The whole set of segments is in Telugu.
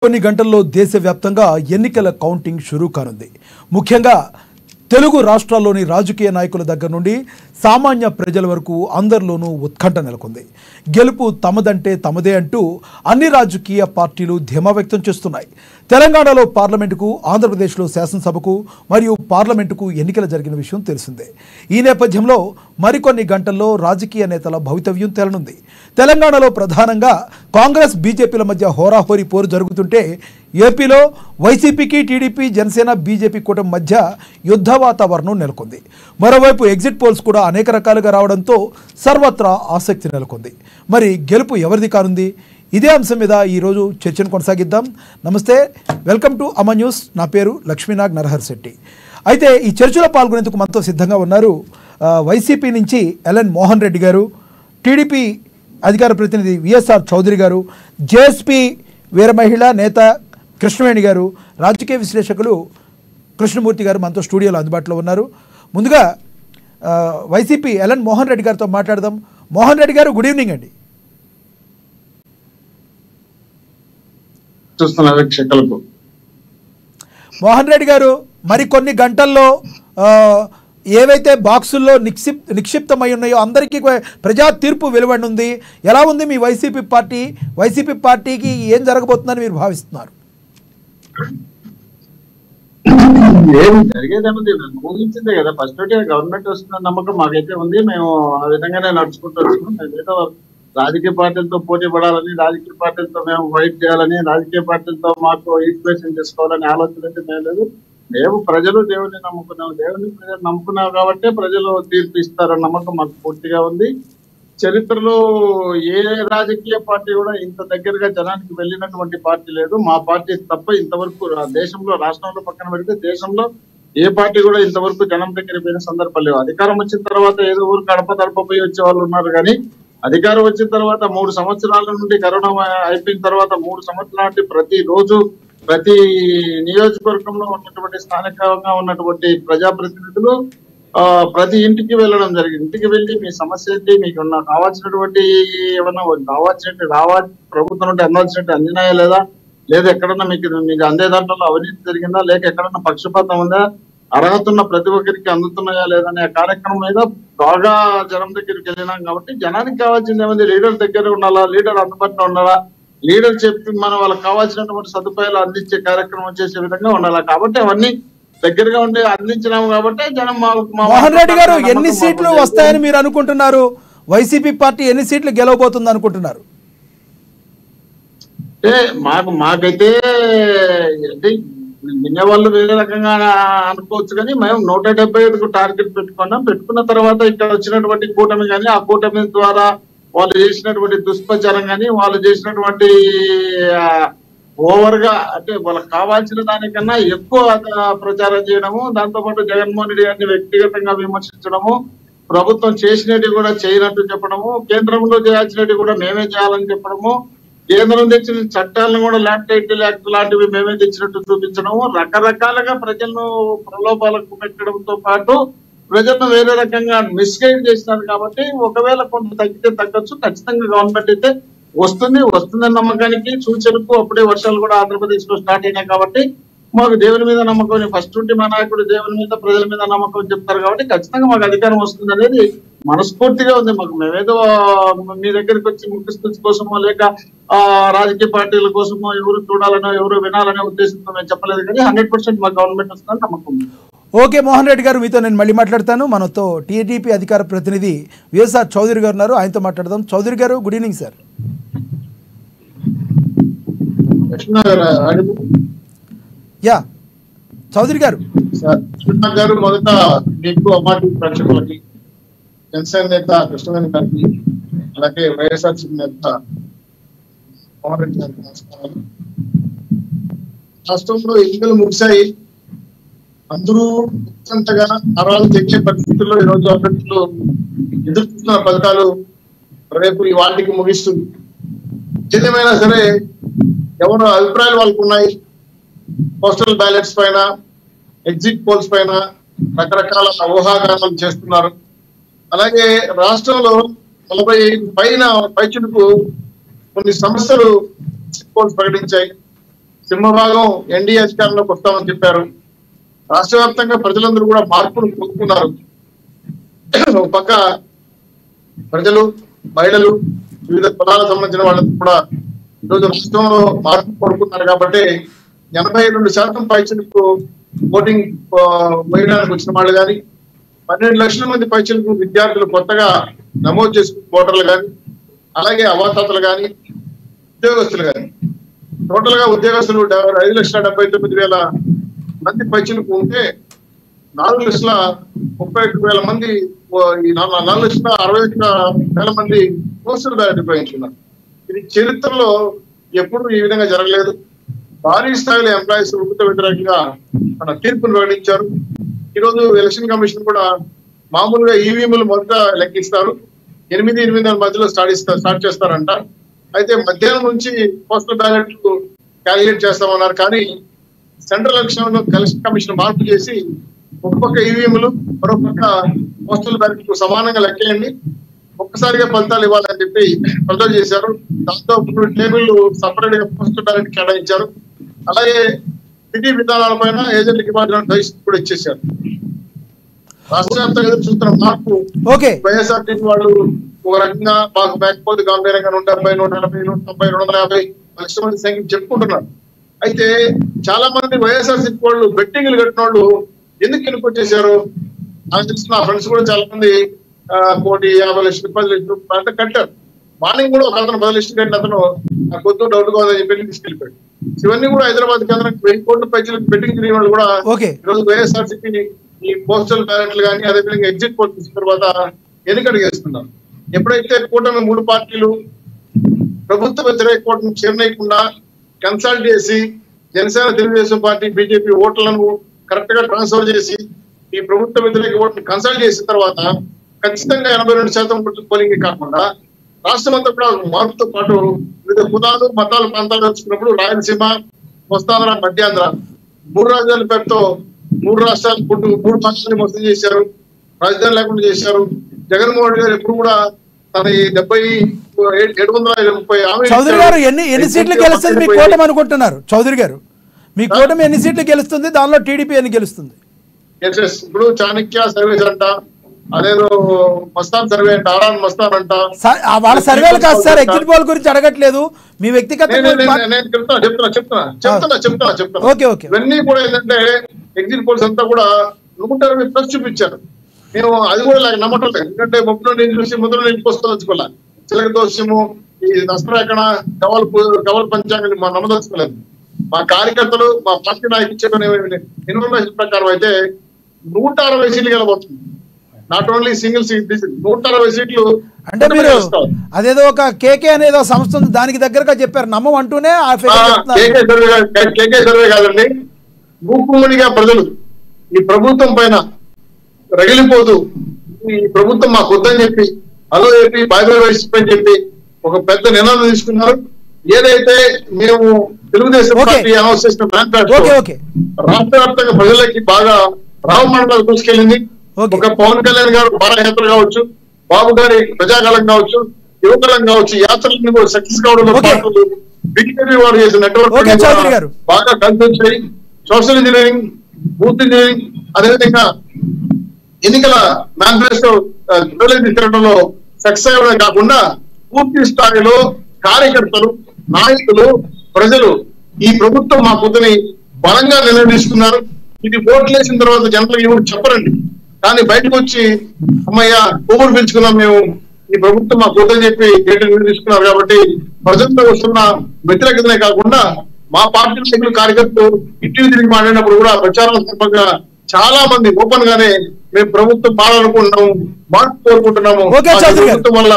కొన్ని గంటల్లో దేశవ్యాప్తంగా ఎన్నికల కౌంటింగ్ షురూ కానుంది. ముఖ్యంగా తెలుగు రాష్ట్రాల్లోని రాజకీయ నాయకుల దగ్గర నుండి సామాన్య ప్రజల వరకు అందరిలోనూ ఉత్కంఠ నెలకొంది. గెలుపు తమదంటే తమదే అంటూ అన్ని రాజకీయ పార్టీలు ధీమా వ్యక్తం చేస్తున్నాయి. తెలంగాణలో పార్లమెంటుకు, ఆంధ్రప్రదేశ్లో శాసనసభకు మరియు పార్లమెంటుకు ఎన్నికలు జరిగిన విషయం తెలిసిందే. ఈ నేపథ్యంలో మరికొన్ని గంటల్లో రాజకీయ నేతల భవితవ్యం తేలనుంది. తెలంగాణలో ప్రధానంగా కాంగ్రెస్, బీజేపీల మధ్య హోరాహోరీ పోరు జరుగుతుంటే ఏపీలో వైసీపీకి, టీడీపీ, జనసేన, బీజేపీ కూటమి మధ్య యుద్ధ వాతావరణం నెలకొంది. మరోవైపు ఎగ్జిట్ పోల్స్ కూడా అనేక రకాలుగా రావడంతో సర్వత్రా ఆసక్తి నెలకొంది. మరి గెలుపు ఎవరిది కానుంది? ఇదే అంశం మీద ఈరోజు చర్చను కొనసాగిద్దాం. నమస్తే, వెల్కమ్ టు అమ న్యూస్. నా పేరు లక్ష్మీనాగ్ నరహర్ శెట్టి. అయితే ఈ చర్చలో పాల్గొనేందుకు మనతో సిద్ధంగా ఉన్నారు వైసీపీ నుంచి ఎల్ఎన్ మోహన్ రెడ్డి గారు, టీడీపీ అధికార ప్రతినిధి విఎస్ఆర్ చౌదరి గారు, జేఎస్పీ వీర మహిళా నేత కృష్ణవేణి గారు, రాజకీయ విశ్లేషకులు కృష్ణమూర్తి గారు మనతో స్టూడియోలో అందుబాటులో ఉన్నారు. ముందుగా వైసీపీ ఎల్ఎన్ మోహన్ రెడ్డి గారితో మాట్లాడదాం. మోహన్ రెడ్డి గారు, గుడ్ ఈవినింగ్ అండి. మోహన్ రెడ్డి గారు, మరికొన్ని గంటల్లో ఏవైతే బాక్సుల్లో నిక్షిప్తమై ఉన్నాయో అందరికీ ప్రజా తీర్పు వెలువడనుంది. ఎలా ఉంది మీ వైసీపీ పార్టీకి ఏం జరగబోతుందని మీరు భావిస్తున్నారు? ఏం జరిగేదేమది ఊహించిందే కదా. ఫస్ట్ గవర్నమెంట్ వస్తున్న నమ్మకం మాకైతే ఉంది. మేము ఆ విధంగానే నడుచుకుంటూ వచ్చినాం. మేమేదో రాజకీయ పార్టీలతో పోటీ పడాలని, రాజకీయ పార్టీలతో మేము ఫైట్ చేయాలని, రాజకీయ పార్టీలతో మాకు ఈక్వేషన్ చేసుకోవాలని ఆలోచన అయితే మేము లేదు. మేము ప్రజలు దేవుని నమ్ముకున్నాం, దేవుని ప్రజలు నమ్ముకున్నాం కాబట్టి ప్రజలు తీర్పు ఇస్తారన్న నమ్మకం మాకు పూర్తిగా ఉంది. చరిత్రలో ఏ రాజకీయ పార్టీ కూడా ఇంత దగ్గరగా జనానికి వెళ్ళినటువంటి పార్టీ లేదు. మా పార్టీ తప్ప ఇంతవరకు దేశంలో, రాష్ట్రంలో పక్కన పెడితే దేశంలో ఏ పార్టీ కూడా ఇంతవరకు జనం దగ్గర పోయిన సందర్భాలు లేవు. అధికారం వచ్చిన తర్వాత ఏదో ఊరు గడప పోయి వచ్చే వాళ్ళు ఉన్నారు కానీ అధికారం వచ్చిన తర్వాత 3 సంవత్సరాల నుండి, కరోనా అయిపోయిన తర్వాత 3 సంవత్సరాల నుండి ప్రతిరోజు ప్రతి నియోజకవర్గంలో ఉన్నటువంటి స్థానికంగా ఉన్నటువంటి ప్రజాప్రతినిధులు ప్రతి ఇంటికి వెళ్ళడం జరిగింది. ఇంటికి వెళ్ళి మీ సమస్య ఏంటి, మీకు కావాల్సినటువంటి ఏమన్నా ప్రభుత్వం నుండి అందాల్సినట్టు అందినాయా లేదా ఎక్కడన్నా మీకు అందే దాంట్లో అవినీతి జరిగిందా, లేక ఎక్కడన్నా పక్షపాతం ఉందా, అర్హత ఉన్న ప్రతి ఒక్కరికి అందుతున్నాయా లేదనే కార్యక్రమం మీద బాగా జనం దగ్గరికి వెళ్ళినాం. కాబట్టి జనానికి కావాల్సింది ఏమైంది, లీడర్ దగ్గర ఉండాలా, లీడర్ అందుబాటులో ఉండాలా, లీడర్ చెప్పి మనం వాళ్ళకి కావాల్సినటువంటి సదుపాయాలు అందించే కార్యక్రమం చేసే విధంగా ఉండాలి. కాబట్టి అవన్నీ దగ్గరగా ఉండి అందించినాము కాబట్టి జనం. మోహన్ రెడ్డి గారు, ఎన్ని సీట్లు వస్తాయని మీరు అనుకుంటున్నారు? వైసీపీ పార్టీ ఎన్ని సీట్లు గెలవబోతుంది అనుకుంటున్నారు? మాకైతే వినేవాళ్ళు వేరే రకంగా అనుకోవచ్చు కానీ మేము 175కు టార్గెట్ పెట్టుకున్నాం. పెట్టుకున్న తర్వాత ఇక్కడ వచ్చినటువంటి కూటమి కానీ, ఆ కూటమి ద్వారా వాళ్ళు చేసినటువంటి దుష్ప్రచారం కానీ, వాళ్ళు చేసినటువంటి ఓవర్ గా అంటే వాళ్ళకి కావాల్సిన దానికన్నా ఎక్కువ ప్రచారం చేయడము, దాంతోపాటు జగన్మోహన్ రెడ్డి గారిని వ్యక్తిగతంగా విమర్శించడము, ప్రభుత్వం చేసినట్టు కూడా చేయనట్టు చెప్పడము, కేంద్రంలో చేయాల్సినట్టు కూడా మేమే చేయాలని చెప్పడము, కేంద్రం తెచ్చిన చట్టాలను కూడా ల్యాండ్ టైటిల్ యాక్ట్ లాంటివి మేమే తెచ్చినట్టు చూపించడము, రకరకాలుగా ప్రజలను ప్రలోభాలకు పెట్టడంతో పాటు ప్రజలను వేరే రకంగా మిస్గైడ్ చేసినారు. కాబట్టి ఒకవేళ కొంత తగ్గితే తగ్గొచ్చు. ఖచ్చితంగా గవర్నమెంట్ అయితే వస్తుందన్న నమ్మకానికి సూచనకు అప్పుడే వర్షాలు కూడా ఆంధ్రప్రదేశ్ లో స్టార్ట్ అయినాయి. కాబట్టి మాకు దేవుని మీద నమ్మకం, ఫస్ట్ నుండి మా నాయకుడు దేవుని మీద, ప్రజల మీద నమ్మకం చెప్తారు. కాబట్టి ఖచ్చితంగా మాకు అధికారం వస్తుంది అనేది మనస్ఫూర్తిగా ఉంది మాకు. మేమేదో మీ దగ్గరికి వచ్చి ముఖ్యస్థితి కోసమో లేక రాజకీయ పార్టీల కోసమో ఎవరు చూడాలనో ఎవరు వినాలనే ఉద్దేశంతో మేము చెప్పలేదు కానీ 100% మా గవర్నమెంట్ వస్తుందని నమ్మకం ఉంది. ఓకే మోహన్ రెడ్డి గారు, మీతో నేను మళ్ళీ మాట్లాడతాను. మనతో టీడీపీ అధికార ప్రతినిధి విఎస్ఆర్ చౌదరి గారు ఉన్నారు, ఆయనతో మాట్లాడదాం. చౌదరి గారు, good evening sir. Yeah Chowdary గారు. మొదట మీకు అమ్మాటి ప్రేక్షకులకి, జనసేన నేత కృష్ణవేణి గారికి, అలాగే వైఎస్ఆర్సీపీ నేత మోహన్ రెడ్డి గారికి నమస్కారాలు. రాష్ట్రంలో ఎన్నికలు ముగిశాయి. అందరూ ఉత్కంఠగా అరాలు తెచ్చే పరిస్థితుల్లో ఈరోజు అభ్యర్థులు ఎదుర్కొంటున్న పథకాలు రేపు వాటికి ముగిస్తుంది. ఏదేమైనా సరే ఎవరు అభిప్రాయాలు వాళ్ళకు ఉన్నాయి. పోస్టల్ బ్యాలెట్స్ పైన, ఎగ్జిట్ పోల్స్ పైన రకరకాల ఊహాగానాలు చేస్తున్నారు. అలాగే రాష్ట్రంలో 45 పైచులకు కొన్ని సంస్థలు ఎగ్జిట్ పోల్స్ ప్రకటించాయి. సింహభాగం ఎన్డీఏ అధికారంలోకి వస్తామని చెప్పారు. రాష్ట్ర వ్యాప్తంగా ప్రజలందరూ కూడా మార్పును కోరుకున్నారు. ఒక పక్క ప్రజలు, మహిళలు, వివిధ కులాలకు సంబంధించిన వాళ్ళకి కూడా ఈరోజు రాష్ట్రంలో మార్పు కోరుకున్నారు. కాబట్టి 82% పైచలకు ఓటింగ్ వేయడానికి వచ్చిన వాళ్ళు కానీ, 12 లక్షల మంది పైచలకు విద్యార్థులు కొత్తగా నమోదు చేసుకున్న ఓటర్లు కానీ, అలాగే అవాతాతలు కానీ, ఉద్యోగస్తులు కానీ, టోటల్ గా ఉద్యోగస్తులు 5,79,000 మంది పైచలకు ఉంటే 4,31,000 మంది, ఈ 4,61,000 మంది పోస్టల్ బ్యాలెట్ ఉపయోగించుకున్నారు. ఇది చరిత్రలో ఎప్పుడు ఈ విధంగా జరగలేదు. భారీ స్థాయిలో ఎంప్లాయీస్ ప్రభుత్వ వ్యతిరేకంగా మన తీర్పును ప్రకటించారు. ఈరోజు ఎలక్షన్ కమిషన్ కూడా మామూలుగా ఈవీఎంలు మొదట లెక్కిస్తారు, 8 మధ్యలో స్టార్ట్ చేస్తారంట. అయితే మధ్యాహ్నం నుంచి పోస్టల్ బ్యాలెట్ క్యాలిక్యులేట్ చేస్తామన్నారు. కానీ సెంట్రల్ ఎలక్షన్ కమిషన్ మార్పు చేసి ఒక పక్క ఈవీఎంలు, మరో పక్క పోస్టల్ బ్యాలెట్ సమానంగా లెక్కేయండి, ఒక్కసారిగా ఫలితాలు ఇవ్వాలని చెప్పి ప్రజలు చేశారు. దాంతో టేబుల్ సపరేట్ గా పోస్టల్ బ్యాలెట్ కేటాయించారు. అలాగే విధి విధానాలపైన ఏజెంట్లకి కూడా ఇచ్చేశారు. రాష్ట్ర వ్యాప్తంగా ఎదురు చూస్తున్న మార్పు వైఎస్ఆర్టీపీ వాళ్ళు ఒక రకంగా మాకు మేకపోతే గంభీరంగా 170, 180, 190, 250 లక్షల మంది సంఖ్య చెప్పుకుంటున్నారు. అయితే చాలా మంది వైఎస్ఆర్సీపీ వాళ్ళు బెట్టింగ్లు కట్టిన వాళ్ళు ఎందుకు ఎన్నుకొచ్చేసారు? నాకు తెలిసిన నా ఫ్రెండ్స్ కూడా చాలా మంది 1,50 లక్షలు, 10 లక్షలు అంటే కట్టారు. మార్నింగ్ కూడా ఒక అతను 10 లక్షలు కట్టిన అతను నాకు కొద్దిగా డౌట్ కాదని చెప్పి తీసుకెళ్ళిపోయాడు. ఇవన్నీ కూడా హైదరాబాద్ కేంద్రానికి 1000 కోట్ల పైసలు బెట్టింగ్ జరిగిన వాళ్ళు కూడా ఈరోజు వైఎస్ఆర్సీపీ ఈ పోస్టల్ బ్యాలెట్లు కానీ, అదేవిధంగా ఎగ్జిట్ పోల్ తీసిన తర్వాత ఎన్నికలు చేస్తున్నారు. ఎప్పుడైతే కూటమి 3 పార్టీలు ప్రభుత్వ వ్యతిరేక కూటమి చేరనేయకుండా కన్సల్ట్ చేసి జనసేన, తెలుగుదేశం పార్టీ, బీజేపీ ఓట్లను కరెక్ట్ గా ట్రాన్స్ఫర్ చేసి ఈ ప్రభుత్వ వ్యతిరేక ఓట్లను కన్సల్ట్ చేసిన తర్వాత ఖచ్చితంగా 82% పోలింగ్ కాకుండా రాష్ట్రం అంతా కూడా మార్పుతో పాటు వివిధ కులాలు, మతాలు, ప్రాంతాలు వచ్చుకున్నప్పుడు రాయలసీమ, కోస్తాంధ్ర, మధ్యాంధ్ర 3 రాజధానుల పేరుతో 3 రాష్ట్రాలు 3 రాష్ట్రాలు మొత్తం చేశారు, రాజధాని లేకుండా చేశారు. జగన్మోహన్ రెడ్డి గారు ఎప్పుడు కూడా తన 730 చౌదరి గారు ఎన్ని సీట్లు గెలుస్తుంది మీ కూటమి అనుకుంటున్నారు? చౌదరి గారు, మీ కూటమి ఎన్ని సీట్లు గెలుస్తుంది? దానిలో టీడీపీ ఎన్ని గెలుస్తుంది? ఇప్పుడు చాణక్య సర్వేస్ అంట, అదేదో మస్తాన్ సర్వే అంట, ఆరాన్ మస్తాన్ అంట. వాళ్ళ సర్వేలు కాదు సార్, ఎగ్జిట్ పోల్ గురించి అడగట్లేదు, మీ వ్యక్తిగత. చెప్తున్నా. ఇవన్నీ కూడా ఏంటంటే ఎగ్జిట్ పోల్స్ అంతా కూడా 120+ చూపించారు. మేము అది కూడా నమ్మటం లేదు. ఎందుకంటే ముప్పులో నేను చూసి ముద్రలో నేను పోసుకోదలుచుకోలే. చిలక దోషము, ఈ నష్టరేఖణ, కవల్ పంచాంగం మా నమ్మదలుచుకోలేదు. మా కార్యకర్తలు, మా పార్టీ నాయకులు ఇన్ఫర్మేషన్ ప్రకారం అయితే 160 సీట్లు గెలబోతుంది. నాట్ ఓన్లీ సింగిల్ సీట్, 160 సీట్లు. అంటే మీరు అదేదో ఒక కేకే అనేదో సంస్థ ఉంది, దానికి దగ్గరగా చెప్పారు, నమ్మం అంటూనే కేకే సర్వే కాదండి. మూకుమ్మడిగా ప్రజలు ఈ ప్రభుత్వం పైన రగిలిపోతూ ఈ ప్రభుత్వం మాకు వద్దని చెప్పి, hello AP, bye bye YCP అని చెప్పి ఒక పెద్ద నిర్ణయం తీసుకున్నారు. ఏదైతే మేము తెలుగుదేశం పార్టీ అనౌన్స్ చేసిన రాష్ట్ర వ్యాప్తంగా ప్రజలకి బాగా రావమండలాలు తీసుకెళ్ళింది. ఒక పవన్ కళ్యాణ్ గారు పాదయాత్ర కావచ్చు, బాబు గారి ప్రజాకాలం కావచ్చు, యువకాలం కావచ్చు, యాత్రలన్నీ కూడా సక్సెస్ కావడంలో పాటు బీజేపీ వారు చేసిన నెట్వర్క్ బాగా కలిసి వచ్చాయి. సోషల్ ఇంజనీరింగ్, బూత్ ఇంజనీరింగ్, అదేవిధంగా ఎన్నికల మేనిఫెస్టో తిరగడంలో సక్సెస్ అవ్వడం కాకుండా పూర్తి స్థాయిలో కార్యకర్తలు, నాయకులు, ప్రజలు ఈ ప్రభుత్వం మా పొద్దుని బలంగా నిర్ణయిస్తున్నారు. ఇది ఓట్లు వేసిన తర్వాత జనతలకు ఎవరు చెప్పరండి, కానీ బయటకు వచ్చి అమ్మయ్య కొవ్వురు పిలుచుకున్నాం మేము, ఈ ప్రభుత్వం మా పొద్దుని చెప్పి నిర్ణయిస్తున్నారు. కాబట్టి ప్రజల్లో వస్తున్న వ్యతిరేకతనే కాకుండా మా పార్టీ నాయకులు, కార్యకర్తలు ఇంటికి తిరిగి మాట్లాడినప్పుడు కూడా ప్రచారం సందర్భంగా చాలా మంది ఓపెన్ గానే మేము ప్రభుత్వం మారాలనుకుంటున్నాము, మార్పు కోరుకుంటున్నాము. ప్రభుత్వం వల్ల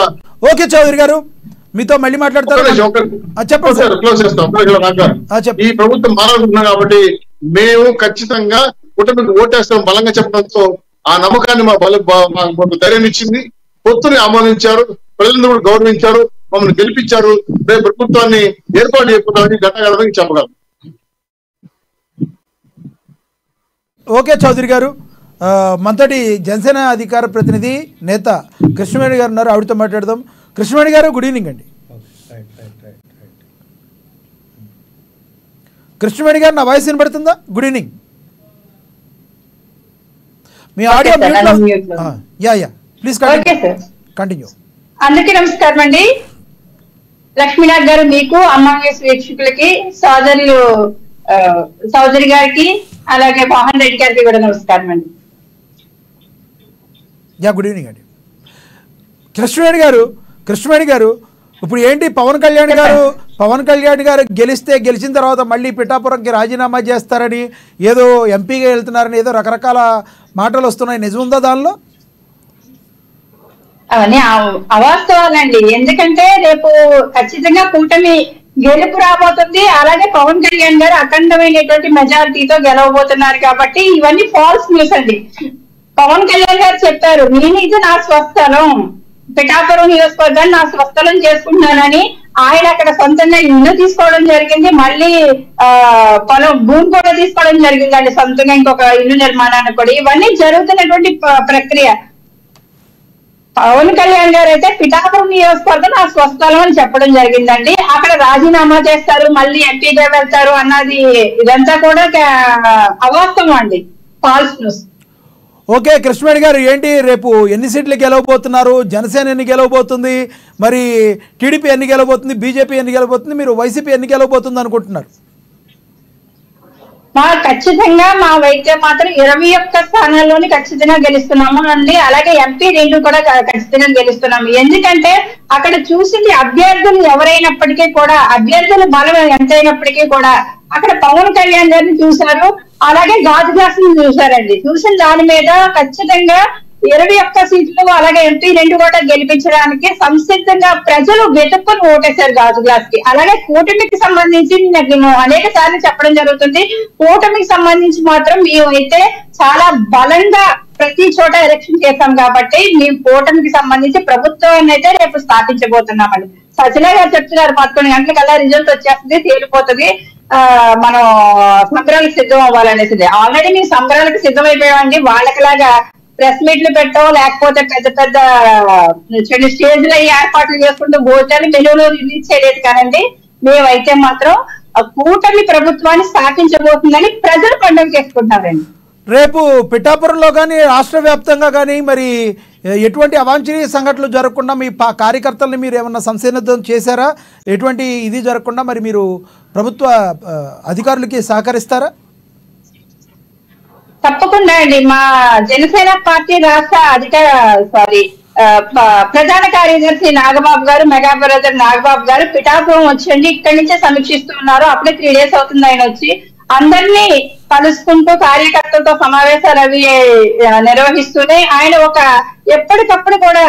ఓకే చౌదరి గారు, మీతో మళ్ళీ మాట్లాడతారు. ఈ ప్రభుత్వం మారాలనుకుంటున్నాం కాబట్టి మేము ఖచ్చితంగా కుటుంబానికి ఓటేస్తాం బలంగా చెప్పడంతో ఆ నమ్మకాన్ని మాకు ధైర్యం ఇచ్చింది. పొత్తుని ఆమోదించారు, ప్రజలందరూ కూడా గౌరవించారు, మమ్మల్ని గెలిపించారు. రేపు ప్రభుత్వాన్ని ఏర్పాటు చేయకపోతామని ఘటనగా చెప్పగలం. ఓకే చౌదరి గారు, మనతోటి జనసేన అధికార ప్రతినిధి నేత కృష్ణవేణి గారు ఉన్నారు, ఆవిడతో మాట్లాడదాం. కృష్ణవేణి గారు, గుడ్ ఈవినింగ్ అండి. కృష్ణవేణి గారు నా వాయిస్ వినబడుతుందా? Good evening. Me audio yeah please continue. అందరికీ నమస్కారం అండి. లక్ష్మీనాథ్ గారు, మీకు అమ్మాయి వీక్షకులకి, సోదరి గారికి, అలాగే మోహన్ రెడ్డి గారికి కూడా నమస్కారం అండి. గుడ్ ఈవినింగ్ అండి. కృష్ణవేణి గారు ఇప్పుడు ఏంటి, పవన్ కళ్యాణ్ గారు గెలిచిన తర్వాత మళ్ళీ పిఠాపురంకి రాజీనామా చేస్తారని, ఏదో ఎంపీగా వెళ్తున్నారని ఏదో రకరకాల మాటలు వస్తున్నాయి, నిజం ఉందా దానిలో? అవన్నీ అవాస్తవాలండి. ఎందుకంటే రేపు ఖచ్చితంగా కూటమి గెలుపు రాబోతుంది. అలాగే పవన్ కళ్యాణ్ గారు అఖండమైనటువంటి మెజారిటీతో గెలవబోతున్నారు. కాబట్టి ఇవన్నీ ఫాల్స్ న్యూస్ అండి. పవన్ కళ్యాణ్ గారు చెప్పారు, నేనైతే నా స్వస్థలం పిఠాపురం నియోజకవర్గాన్ని నా స్వస్థలం చేసుకుంటున్నానని. ఆయన అక్కడ సొంతంగా ఇల్లు తీసుకోవడం జరిగింది, మళ్ళీ భూమి కూడా తీసుకోవడం జరిగిందండి, సొంతంగా ఇంకొక ఇల్లు నిర్మాణానికి కూడా. ఇవన్నీ జరుగుతున్నటువంటి ప్రక్రియ. పవన్ కళ్యాణ్ గారు అయితే పిఠాపురం నియోజకవర్గం నా స్వస్థలం అని చెప్పడం జరిగిందండి. అక్కడ రాజీనామా చేస్తారు, మళ్ళీ ఎంపీగా వెళ్తారు అన్నది ఇదంతా కూడా అవాస్తవం అండి, ఫాల్స్ న్యూస్. ఓకే కృష్ణవేణి గారు, ఏంటి రేపు ఎన్ని సీట్లు గెలవబోతున్నారు? జనసేన ఎన్ని గెలవబోతుంది, మరి టీడీపీ ఎన్ని గెలవబోతుంది, బీజేపీ ఎన్ని గెలవబోతుంది, మీరు వైసీపీ ఎన్ని గెలవబోతుంది అనుకుంటున్నారు? ఖచ్చితంగా మా వైద్యం మాత్రం 21 స్థానాల్లోని ఖచ్చితంగా గెలుస్తున్నాము అండి. అలాగే ఎంపీ 2 కూడా ఖచ్చితంగా గెలుస్తున్నాము. ఎందుకంటే అక్కడ చూసింది అభ్యర్థులు ఎవరైనప్పటికీ కూడా, అభ్యర్థుల బలం ఎంతైనప్పటికీ కూడా అక్కడ పవన్ కళ్యాణ్ గారిని చూశారు, అలాగే గాజు గ్లాస్ ని చూశారండి. చూసిన దాని మీద ఖచ్చితంగా 21 సీట్లు అలాగే ఎంపీ 2 కూడా గెలిపించడానికి సంసిద్ధంగా ప్రజలు వెతుక్కుని ఓటేశారు గాజు గ్లాస్ కి. అలాగే కూటమికి సంబంధించి నేను అనేక సార్లు చెప్పడం జరుగుతుంది, కూటమికి సంబంధించి మాత్రం మేమైతే చాలా బలంగా ప్రతి చోట ఎలక్షన్ చేస్తాం. కాబట్టి మేము కూటమికి సంబంధించి ప్రభుత్వాన్ని అయితే రేపు స్థాపించబోతున్నామండి. సజ్జల గారు చెప్తున్నారు 11 గంటలకల్లా రిజల్ట్ వచ్చేస్తుంది, తేలిపోతుంది, మనం సంబరాలకు సిద్ధం అవ్వాలనేసి. ఆల్రెడీ మేము సంబరాలకు సిద్ధం అయిపోయామండి. వాళ్ళకిలాగా ప్రెస్ మీట్లు పెట్టో లేకపోతే పెద్ద పెద్ద స్టేజ్లో ఏర్పాట్లు చేసుకుంటూ భోజనాలు మెనూలో రిలీజ్ చేయలేదు కానండి. మేమైతే మాత్రం కూటమి ప్రభుత్వాన్ని స్థాపించబోతుందని ప్రజలు పండుగ చేసుకుంటున్నారండి. రేపు పిఠాపురంలో కానీ రాష్ట్ర వ్యాప్తంగా కానీ మరి ఎటువంటి అవాంఛనీయ సంఘటనలు జరగకుండా మీ కార్యకర్తల్ని మీరు ఏమన్నా సంసిద్ధం చేశారా? ఎటువంటి ఇది జరగకుండా మరి మీరు ప్రభుత్వ అధికారులకి సహకరిస్తారా? తప్పకుండా అండి. మా జనసేన పార్టీ రాష్ట్ర ప్రధాన కార్యదర్శి నాగబాబు గారు, మెగా బ్రదర్ నాగబాబు గారు పిఠాపురం వచ్చండి, ఇక్కడి నుంచే సమీక్షిస్తున్నారు. అప్పుడే 3 days అవుతుంది ఆయన వచ్చి. అందరినీ కలుసుకుంటూ కార్యకర్తలతో సమావేశాలు అవి నిర్వహిస్తూనే ఆయన ఎప్పటికప్పుడు కూడా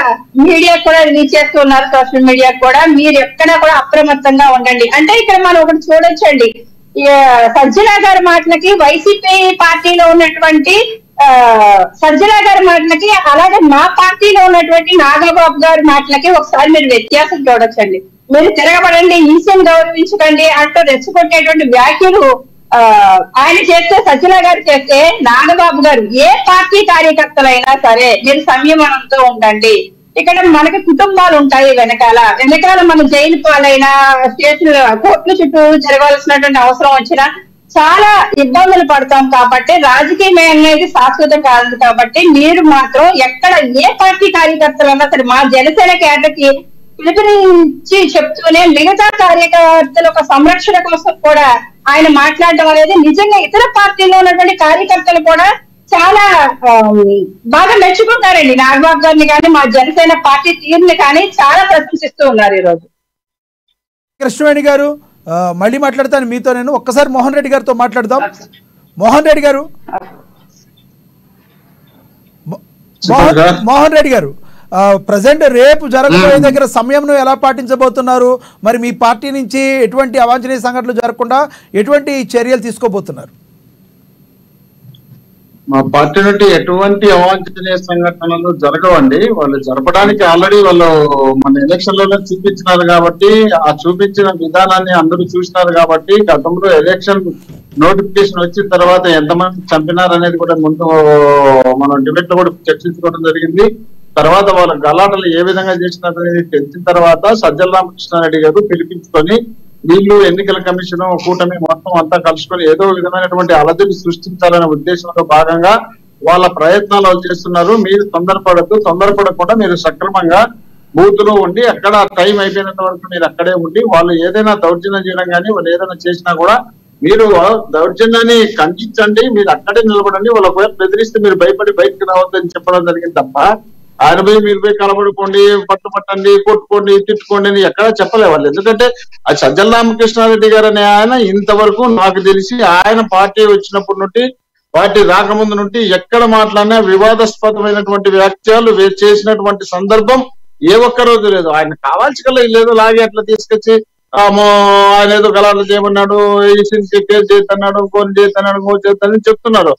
మీడియా కూడా రిలీజ్ చేస్తున్నారు, సోషల్ మీడియా కూడా. మీరు ఎక్కడా కూడా అప్రమత్తంగా ఉండండి. అంటే ఇక్కడ మనం ఒకటి చూడొచ్చండి, సజ్జల గారి మాటలకి వైసీపీ పార్టీలో ఉన్నటువంటి సజ్జల గారి మాటలకి అలాగే మా పార్టీలో ఉన్నటువంటి నాగబాబు గారి మాటలకి ఒకసారి మీరు వ్యత్యాసం చూడొచ్చండి. మీరు తిరగబడండి, ఈసీని గౌరవించకండి అంటూ రెచ్చగొట్టేటువంటి వ్యాఖ్యలు ఆయన చేస్తే, సజ్జల గారు చేస్తే, నాగబాబు గారు ఏ పార్టీ కార్యకర్తలైనా సరే మీరు సంయమనంతో ఉండండి. ఇక్కడ మనకి కుటుంబాలు ఉంటాయి వెనకాల మనం జైలు పాలైనా స్టేషన్ కోర్టుల చుట్టూ జరగాల్సినటువంటి అవసరం వచ్చినా చాలా ఇబ్బందులు పడతాం. కాబట్టి రాజకీయం అనేది శాశ్వతం కాదు. కాబట్టి మీరు మాత్రం ఎక్కడ ఏ పార్టీ కార్యకర్తలన్నా సరే మా జనసేన కేటకి పిలుపునిచ్చి చెప్తూనే మిగతా కార్యకర్తల ఒక సంరక్షణ కోసం కూడా ఆయన మాట్లాడడం అనేది నిజంగా ఇతర పార్టీలో ఉన్నటువంటి కార్యకర్తలు కూడా చాలా బాగా మెచ్చుకుంటారండి. నాగబాబు గారిని కానీ మా జనసేన పార్టీ తీరుని కానీ చాలా ప్రశంసిస్తూ ఉన్నారు ఈరోజు. కృష్ణవేణి గారు, మళ్ళీ మాట్లాడతాను మీతో. నేను ఒక్కసారి మోహన్ రెడ్డి గారితో మాట్లాడదాం. మోహన్ రెడ్డి గారు ప్రజెంట్ రేపు జరగబోయే దగ్గర సమయంను ఎలా పాటించబోతున్నారు? మరి మీ పార్టీ నుంచి ఎటువంటి అవాంఛనీయ సంఘటనలు జరగకుండా ఎటువంటి చర్యలు తీసుకోబోతున్నారు? మా పార్టీ నుండి ఎటువంటి అవాంఛనీయ సంఘటనలు జరగవండి. వాళ్ళు జరపడానికి ఆల్రెడీ వాళ్ళు మన ఎలక్షన్ లోనే చూపించినారు కాబట్టి, ఆ చూపించిన విధానాన్ని అందరూ చూసినారు కాబట్టి, గతంలో ఎలక్షన్ నోటిఫికేషన్ వచ్చిన తర్వాత ఎంతమంది చంపినారు అనేది కూడా ముందు మనం డిబేట్ లో కూడా చర్చించుకోవడం జరిగింది. తర్వాత వాళ్ళ గలాటలు ఏ విధంగా చేసినారు అనేది తెలిసిన తర్వాత సజ్జల రామకృష్ణారెడ్డి గారు పిలిపించుకొని వీళ్ళు ఎన్నికల కమిషన్ కూటమి మొత్తం అంతా కలుసుకొని ఏదో విధమైనటువంటి అలజడి సృష్టించాలనే ఉద్దేశంలో భాగంగా వాళ్ళ ప్రయత్నాలు వాళ్ళు చేస్తున్నారు. మీరు తొందరపడకుండా మీరు సక్రమంగా బూత్ లో ఉండి అక్కడ టైం అయిపోయినంత వరకు మీరు అక్కడే ఉండి వాళ్ళు ఏదైనా దౌర్జన్యం చేయడం కానీ వాళ్ళు ఏదైనా చేసినా కూడా మీరు దౌర్జన్యాన్ని ఖండించండి, మీరు అక్కడే నిలబడండి. వాళ్ళ వైపు బెదిరిస్తే మీరు భయపడి బయటకు రావద్దని చెప్పడం జరిగింది తప్ప ఆయన పోయి మీరు పోయి కలబడుకోండి, పట్టుపట్టండి, కొట్టుకోండి, తిట్టుకోండి అని ఎక్కడా చెప్పలే వాళ్ళు. ఎందుకంటే ఆ సజ్జల రామకృష్ణారెడ్డి గారు అనే ఆయన ఇంతవరకు నాకు తెలిసి ఆయన పార్టీ వచ్చినప్పటి నుండి పార్టీ రాకముందు నుండి ఎక్కడ మాట్లాడినా వివాదాస్పదమైనటువంటి వ్యాఖ్యలు చేసినటువంటి సందర్భం ఏ ఒక్క రోజు లేదు. ఆయన కావాల్సి కల్లా లేదు లాగే అట్లా తీసుకొచ్చి ఆయన ఏదో గలాట్లు చేయమన్నాడు, ఈసీని కేర్ చేస్తున్నాడు, ఇంకోని చేస్తున్నాడు, ఇంకో చేస్తానని చెప్తున్నారు.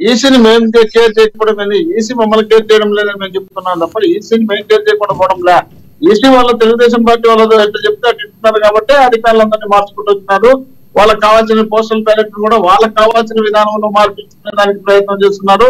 ఈసీని మేము కేర్ చేయకపోవడం ఏంది, ఈసీ మమ్మల్ని కేర్ చేయడం లేదని మేము చెప్తున్నాం తప్ప ఈసీని మేము కేర్ చేయకుండా పోవడం లే. ఈసీ వాళ్ళ తెలుగుదేశం పార్టీ వాళ్ళతో ఎట్లా చెప్తే అట్లా ఇస్తున్నారు కాబట్టి అధికారులందరినీ మార్చుకుంటూ వచ్చినారు. వాళ్ళకి కావాల్సిన పోస్టల్ బ్యాలెట్ కూడా వాళ్ళకి కావాల్సిన విధానంలో మార్పించుకునేదానికి ప్రయత్నం చేస్తున్నారు.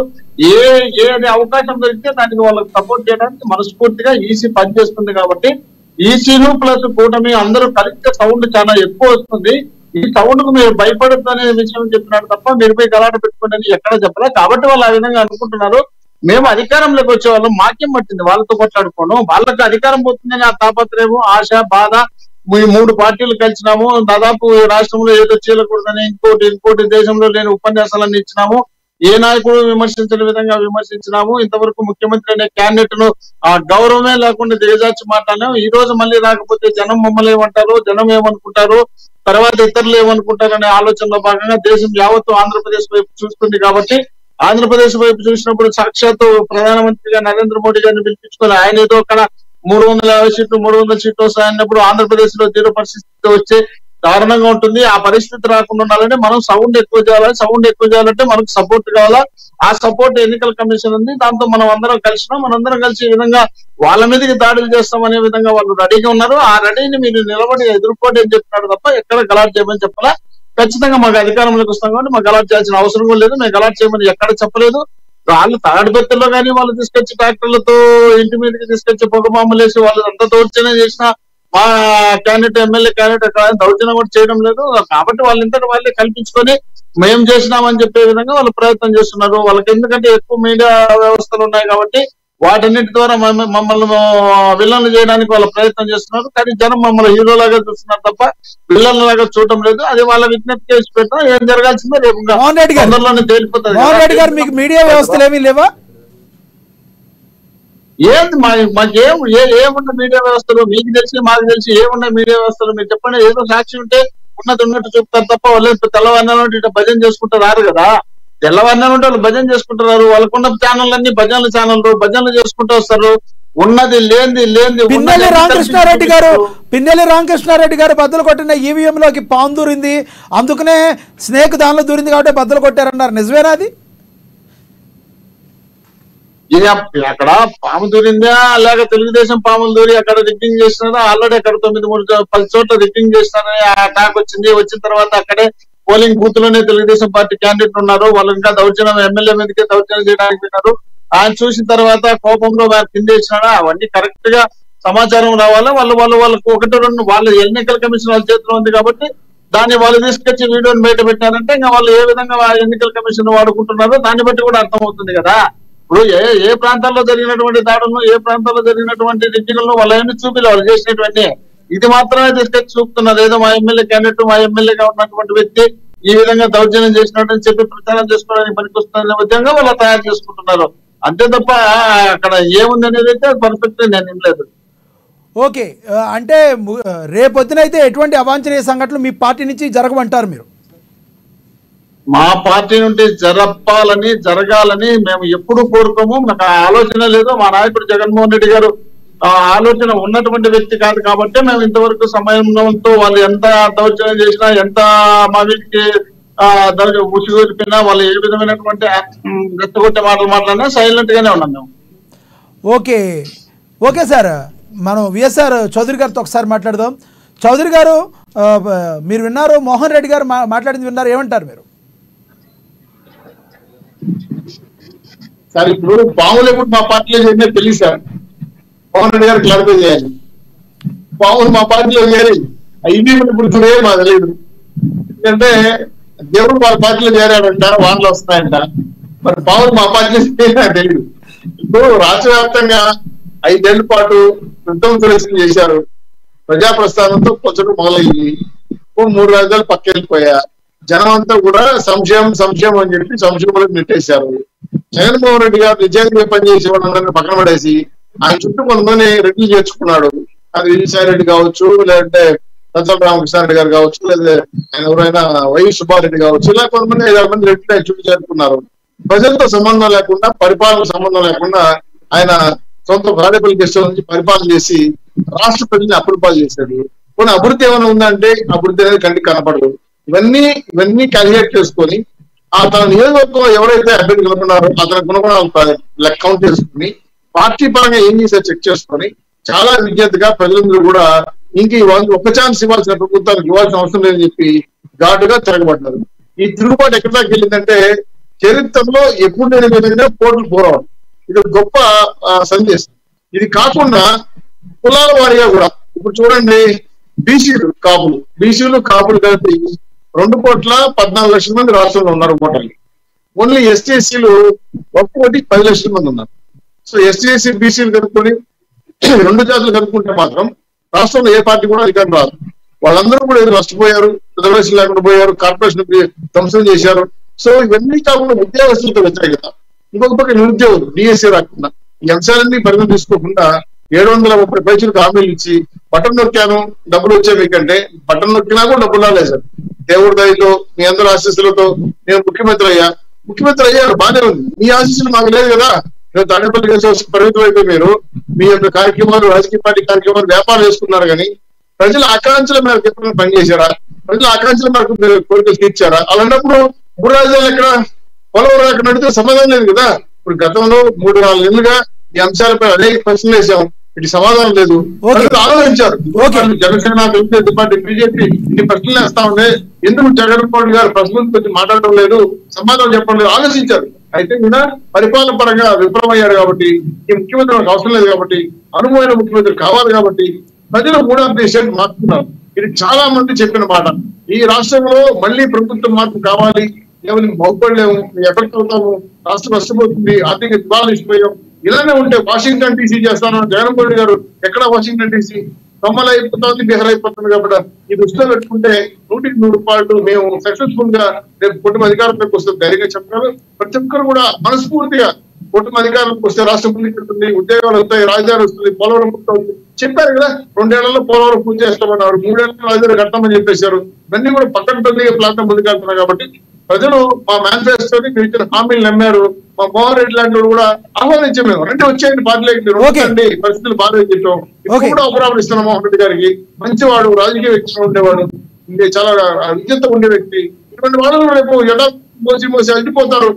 ఏది అవకాశం దొరికితే దానికి వాళ్ళకి సపోర్ట్ చేయడానికి మనస్ఫూర్తిగా ఈసీ పనిచేస్తుంది. కాబట్టి ఈసీను ప్లస్ కూటమి అందరూ కలిస్తే సౌండ్ చాలా ఎక్కువ వస్తుంది. ఈ సౌండ్ కు మీరు భయపడద్దు అనే విషయం చెప్పినాడు తప్ప మీరు పోయి గలాట పెట్టుకోండి ఎక్కడ చెప్పలే. కాబట్టి వాళ్ళు ఆ విధంగా అనుకుంటున్నారు. మేము అధికారంలోకి వచ్చే వాళ్ళం మాకేం పట్టింది వాళ్ళతో కొట్లాడుకోను, వాళ్ళకి అధికారం పోతుందని ఆ తాపత్రయము, ఆశ, బాధ. ఈ 3 పార్టీలు కలిసినాము, దాదాపు రాష్ట్రంలో ఏదో చేయకూడదని ఇంకోటి దేశంలో లేని ఉపన్యాసాలన్నీ ఇచ్చినాము. ఏ నాయకుడు విమర్శించిన విధంగా విమర్శించినాము. ఇంతవరకు ముఖ్యమంత్రి అనే క్యాండిడేట్ ను ఆ గౌరవమే లేకుండా దిగజార్చి మాట్లాడినాము. ఈ రోజు మళ్ళీ రాకపోతే జనం మమ్మల్ని ఏమంటారు, జనం ఏమనుకుంటారు, తర్వాత ఇతరులు ఏమనుకుంటారు అనే ఆలోచనలో భాగంగా దేశం యావత్తు ఆంధ్రప్రదేశ్ వైపు చూస్తుంది. కాబట్టి ఆంధ్రప్రదేశ్ వైపు చూసినప్పుడు సాక్షాత్తు ప్రధానమంత్రిగా నరేంద్ర మోడీ గారిని పిలిపించుకొని ఆయన ఏదో అక్కడ 350 సీట్లు 300 సీట్లు వస్తాయన్నప్పుడు ఆంధ్రప్రదేశ్ లో 0 పరిస్థితి వచ్చే దారుణంగా ఉంటుంది. ఆ పరిస్థితి రాకుండా ఉండాలంటే మనం సౌండ్ ఎక్కువ చేయాలంటే మనకు సపోర్ట్ కావాలా. ఆ సపోర్ట్ ఎన్నికల కమిషన్ ఉంది, దాంతో మనం అందరం కలిసినాం. మనందరం కలిసి ఈ విధంగా వాళ్ళ మీదకి దాడులు చేస్తామనే విధంగా వాళ్ళు రెడీగా ఉన్నారు. ఆ రెడీని మీరు నిలబడి ఎదుర్కోండి అని చెప్పినాడు తప్ప ఎక్కడ గలాట్ చేయమని చెప్పాలా. ఖచ్చితంగా మాకు అధికారంలోకి వస్తాం కాబట్టి మాకు గలాట్ చేయాల్సిన అవసరం కూడా లేదు. మేము గలాట్ చేయమని ఎక్కడ చెప్పలేదు. వాళ్ళు తాడిపెత్తలో కానీ వాళ్ళు తీసుకొచ్చి ట్రాక్టర్లతో ఇంటి మీదకి తీసుకొచ్చి పొగమామలు వేసి వాళ్ళు అంతా దౌర్జన్యం చేసిన మా క్యాండిడేట్ ఎమ్మెల్యే క్యాండిడేట్ అక్కడ దౌర్జన్యం కూడా చేయడం లేదు. కాబట్టి వాళ్ళంతటి వాళ్ళే కల్పించుకొని మేము చేసినామని చెప్పే విధంగా వాళ్ళు ప్రయత్నం చేస్తున్నారు. వాళ్ళకి ఎందుకంటే ఎక్కువ మీడియా వ్యవస్థలు ఉన్నాయి కాబట్టి వాటన్నిటి ద్వారా మమ్మల్ని విలన్లు చేయడానికి వాళ్ళు ప్రయత్నం చేస్తున్నారు. కానీ జనం మమ్మల్ని హీరోలాగా చూస్తున్నారు తప్ప విలన్లాగా చూడటం లేదు. అది వాళ్ళ విజ్ఞప్తి చేసి పెట్టడం ఏం జరగాల్సిందో రేపు తొందరలోనే తేలిపోతుంది. మీకు మీడియా వ్యవస్థలు ఏమీ లేవా? ఏంది మాకేం ఏమున్న మీడియా వ్యవస్థలు మీకు తెలిసి మాకు తెలిసి ఏమున్న మీడియా వ్యవస్థలు మీరు చెప్పండి. ఏదో సాక్షి ఉంటే ఉన్నట్టు చెప్తారు తప్ప వాళ్ళు తెల్లవారిన ఇట్లా భజన చేసుకుంటూ రారు కదా. తెల్లవారిన ఉంటే వాళ్ళు భజన చేసుకుంటున్నారు. వాళ్ళకున్న ఛానల్ అన్ని భజనల ఛానల్ భజనలు చేసుకుంటూ వస్తారు. ఉన్నది లేంది పిన్నెల్లి రామకృష్ణారెడ్డి గారు బద్దలు కొట్టిన ఈవీఎం లోకి పాము దూరింది, అందుకనే స్నేక్ దానిలో దూరింది కాబట్టి బద్దలు కొట్టారన్నారు. నిజమేనా అది? అక్కడ పాము దూరిందా లేక తెలుగుదేశం పాములు దూరి అక్కడ రిగ్గింగ్ చేసినారా? ఆల్రెడీ అక్కడ 9-10 చోట్ల రిగ్గింగ్ చేసినారని అటాక్ వచ్చింది. వచ్చిన తర్వాత అక్కడే పోలింగ్ బూత్ లోనే తెలుగుదేశం పార్టీ క్యాండిడేట్ ఉన్నారు. వాళ్ళు ఇంకా దౌర్జన్యం ఎమ్మెల్యే మీదకే దౌర్జన్యం చేయడానికి విన్నారు. ఆయన చూసిన తర్వాత కోపంలో కింద వేసినారా? అవన్నీ కరెక్ట్ గా సమాచారం రావాలా. వాళ్ళకు 1-2 వాళ్ళ ఎన్నికల కమిషన్ వాళ్ళ చేతిలో ఉంది కాబట్టి దాన్ని వాళ్ళు తీసుకొచ్చి వీడియోని బయట పెట్టారంటే ఇంకా వాళ్ళు ఏ విధంగా ఎన్నికల కమిషన్ వాడుకుంటున్నారో దాన్ని బట్టి కూడా అర్థమవుతుంది కదా. ఇప్పుడు ఏ ప్రాంతాల్లో జరిగినటువంటి దాడులను ఏ ప్రాంతాల్లో జరిగినటువంటి రిగ్గింగ్లను వాళ్ళని చూపిలే వాళ్ళు చేసినటువంటి ఇది మాత్రమే తీసుకొచ్చి చూపుతున్నారు. ఏదో మా ఎమ్మెల్యే క్యాండిడేట్ మా ఎమ్మెల్యేగా ఉన్నటువంటి వ్యక్తి ఈ విధంగా దౌర్జన్యం చేసినట్టు చెప్పి ప్రచారం చేసుకోవడానికి పనికొస్తున్న విధంగా వాళ్ళు తయారు చేసుకుంటున్నారు. అంతే తప్ప అక్కడ ఏముంది అనేది అయితే పర్ఫెక్ట్ నేను వినలేదు. ఓకే, అంటే రేపొద్దునైతే ఎటువంటి అవాంఛనీయ సంఘటనలు మీ పార్టీ నుంచి జరగమంటారు మీరు? మా పార్టీ నుండి జరగాలని మేము ఎప్పుడు కోరుకోము. మాకు ఆలోచన లేదు. మా నాయకుడు జగన్మోహన్ రెడ్డి గారు ఆలోచన ఉన్నటువంటి వ్యక్తి కాదు కాబట్టి మేము ఇంతవరకు సమయంతో వాళ్ళు ఎంత దౌర్జన్యం చేసినా ఎంత మా వీటికి ఉసిగొలిపినా వాళ్ళు ఏ విధమైనటువంటి రెచ్చగొట్టే మాటలు మాట్లాడినా సైలెంట్ గానే ఉన్నాం మేము. ఓకే సార్, మనం విఎస్ఆర్ చౌదరి గారితో ఒకసారి మాట్లాడదాం. చౌదరి గారు, మీరు విన్నారు మోహన్ రెడ్డి గారు మాట్లాడింది విన్నారు, ఏమంటారు మీరు? సార్ ఇప్పుడు పాములు ఎప్పుడు మా పార్టీలో చేరినా తెలియదు సార్. మోహన్ రెడ్డి గారు క్లారిఫై చేయాలి. పాములు మా పార్టీలో చేరి ఈవీఎంల గుర్తులే మాకు తెలియదు. ఎందుకంటే దేవుడు వాళ్ళ పార్టీలో చేరాడంట, వానలు వస్తున్నాయంట. మరి పావులు మా పార్టీలో నాకు తెలియదు. ఇప్పుడు రాష్ట్ర వ్యాప్తంగా 5 ఏళ్ల పాటు విధ్వంసం చేశారు. ప్రజా ప్రస్థానంతో పొచ్చడం మొదలయ్యింది. 3 రాజ్యాలు పక్క వెళ్ళిపోయా. జనం అంతా కూడా సంశయం అని చెప్పి సంశయంలోకి నెట్టేశారు. జగన్మోహన్ రెడ్డి గారు నిజంగా పనిచేసే వాళ్ళందరినీ పక్కన పడేసి ఆయన చుట్టూ కొంతమంది రెడ్డిలు చేర్చుకున్నాడు. అది విజయసాయి రెడ్డి కావచ్చు, లేదంటే సజ్జల రామకృష్ణారెడ్డి గారు కావచ్చు, లేదా ఆయన ఎవరైనా వై సుబ్బారెడ్డి కావచ్చు, ఇలా కొంతమంది 5-6 మంది రెడ్డిలు ఆయన చుట్టూ చేరుకున్నారు. ప్రజలతో సంబంధం లేకుండా, పరిపాలన సంబంధం లేకుండా ఆయన సొంత భార్యపల్లి గెస్ట్ నుంచి పరిపాలన చేసి రాష్ట్ర ప్రజల్ని అప్పుడుపాలు చేశాడు. కొన్ని అభివృద్ధి ఏమైనా ఉందంటే అభివృద్ధి అనేది కంటికి కనపడదు. ఇవన్నీ క్యాలిక్యులేట్ చేసుకొని తన నియోజకవర్గంలో ఎవరైతే అభ్యర్థి కనుక్కున్నారో అతని గుణగుణాలు లెక్క కౌంట్ చేసుకుని పార్టీ పరంగా ఏం చేశారో చెక్ చేసుకొని చాలా విజ్ఞతగా ప్రజలందరూ కూడా ఇంక ఒక్క ఛాన్స్ ఇవ్వాల్సిన ప్రభుత్వానికి ఇవ్వాల్సిన అవసరం లేదని చెప్పి ఘాటుగా తిరగబడ్డారు. ఈ తిరుగుబాటు ఎక్కడి దాకా వెళ్ళిందంటే చరిత్రలో ఎప్పుడు లేని విధంగా పోట్లు పోరాడు. ఇది గొప్ప సందేశం. ఇది కాకుండా కులాల వారిగా కూడా ఇప్పుడు చూడండి, బీసీలు కాపులు కలిపి 2,14,00,000 మంది రాష్ట్రంలో ఉన్నారు ఓటర్లు. ఓన్లీ ఎస్టీఎస్సీలు 1,10 లక్షల మంది ఉన్నారు. సో ఎస్టీఎస్సీ బీసీలు కలుపుకొని 2 జాతులు కలుపుకుంటే మాత్రం రాష్ట్రంలో ఏ పార్టీ కూడా అధికారం రాదు. వాళ్ళందరూ కూడా ఏదో నష్టపోయారు, రిజర్వేషన్ లేకుండా పోయారు, కార్పొరేషన్ ధ్వంసం చేశారు. సో ఇవన్నీ కాకుండా ఉద్యోగస్తులతో వ్యతిరేకత, ఇంకొక పక్క నిరుద్యోగులు డిఎస్సీ రాకుండా ఈ అంశాలన్నీ పరిగణ తీసుకోకుండా 730 పైసలకు హామీలు ఇచ్చి బటన్ నొక్కాను డబ్బులు వచ్చే మీకంటే బటన్ నొక్కినా కూడా డబ్బులు రాలేదు సార్. దేవుడి దయతో మీ అందరి ఆశీస్సులతో నేను ముఖ్యమంత్రి అయ్యారు, బాగానే ఉంది. మీ ఆశీస్సులు మాకు లేదు కదా. మీరు తాడేపల్లి కలిసి పరిమితం అయిపోయి మీరు మీ యొక్క కార్యక్రమాలు, రాజకీయ పార్టీ కార్యక్రమాలు, వ్యాపారం చేసుకున్నారు. కానీ ప్రజల ఆకాంక్షల మేరకు ఎప్పుడైనా పనిచేశారా? ప్రజల ఆకాంక్షల మేరకు మీరు కోరికలు తీర్చారా? అలాంటప్పుడు 3 రాజ్యాలు ఎక్కడ, పోలవరం ఎక్కడ నడితే సమాధానం లేదు కదా. ఇప్పుడు గతంలో 3-4 నెలలుగా ఈ అంశాలపై అనేక ప్రశ్నలు వేసాం, ఇటు సమాధానం లేదు. ఆలోచించారు. జనసేన, తెలుగుదేశం పార్టీ, బీజేపీ ఇన్ని ప్రశ్నలు వేస్తా ఉండే, ఎందుకు జగన్మోహన్ గారు ప్రశ్నల గురించి మాట్లాడటం లేదు, సమాధానం చెప్పడం లేదు, ఆలోచించారు. అయితే కూడా పరిపాలన పరంగా విఫలమయ్యారు కాబట్టి, ఈ ముఖ్యమంత్రి మనకు అవసరం లేదు కాబట్టి, అనుభవమైన ముఖ్యమంత్రి కావాలి కాబట్టి ప్రజలు 3వ దేశాన్ని మార్చుకున్నారు. ఇది చాలా మంది చెప్పిన మాట. ఈ రాష్ట్రంలో మళ్ళీ ప్రభుత్వం మార్పు కావాలి, ఎవరిని బాగుపడలేము, ఎఫెక్ట్ అవుతాము, రాష్ట్రం నష్టపోతుంది, ఆర్థిక దివాళా ఇచ్చిపోయాం. ఇలానే ఉంటే వాషింగ్టన్ డీసీ చేస్తాను జగన్మోహన్ రెడ్డి గారు. ఎక్కడ వాషింగ్టన్ డీసీ? కమ్మలు అయిపోతుంది, బీహార్ అయిపోతుంది. కాబట్టి ఈ దృష్టిలో పెట్టుకుంటే 100% మేము సక్సెస్ఫుల్ గా రేపు కుటుంబ అధికారంలోకి వస్తే ధైర్యంగా చెప్తారు. ప్రతి ఒక్కరు కూడా మనస్ఫూర్తిగా కుటుంబ అధికారంలోకి వస్తే రాష్ట్రం ముందుకెళ్తుంది, ఉద్యోగాలు వస్తాయి, రాజధాని వస్తుంది, పోలవరం పూర్తవుతుంది. చెప్పారు కదా, 2 ఏళ్లలో పోలవరం పూర్తి చేస్తామన్నారు, 3 ఏళ్లలో రాజధాని కట్టమని చెప్పేశారు. ఇవన్నీ కూడా పక్కన పెద్దగా ప్లాన్ ముందుకెళ్తున్నారు. కాబట్టి ప్రజలు మా మేనిఫెస్టోని మీరు ఇచ్చిన హామీలు నమ్మారు. మా మోహన్ రెడ్డి లాంటి కూడా ఆహ్వానించాం. మేము అంటే వచ్చేయండి పార్టీలోకి, పరిస్థితులు బాగా చెప్పాం. ఇప్పుడు కూడా అభిరాములు ఇస్తున్నాం మోహన్ రెడ్డి గారికి. మంచివాడు, రాజకీయ వ్యక్తిగా ఉండేవాడు, చాలా విద్యతో ఉండే వ్యక్తి. ఇటువంటి వాళ్ళు రేపు ఎడా మోసి అడ్డిపోతారు,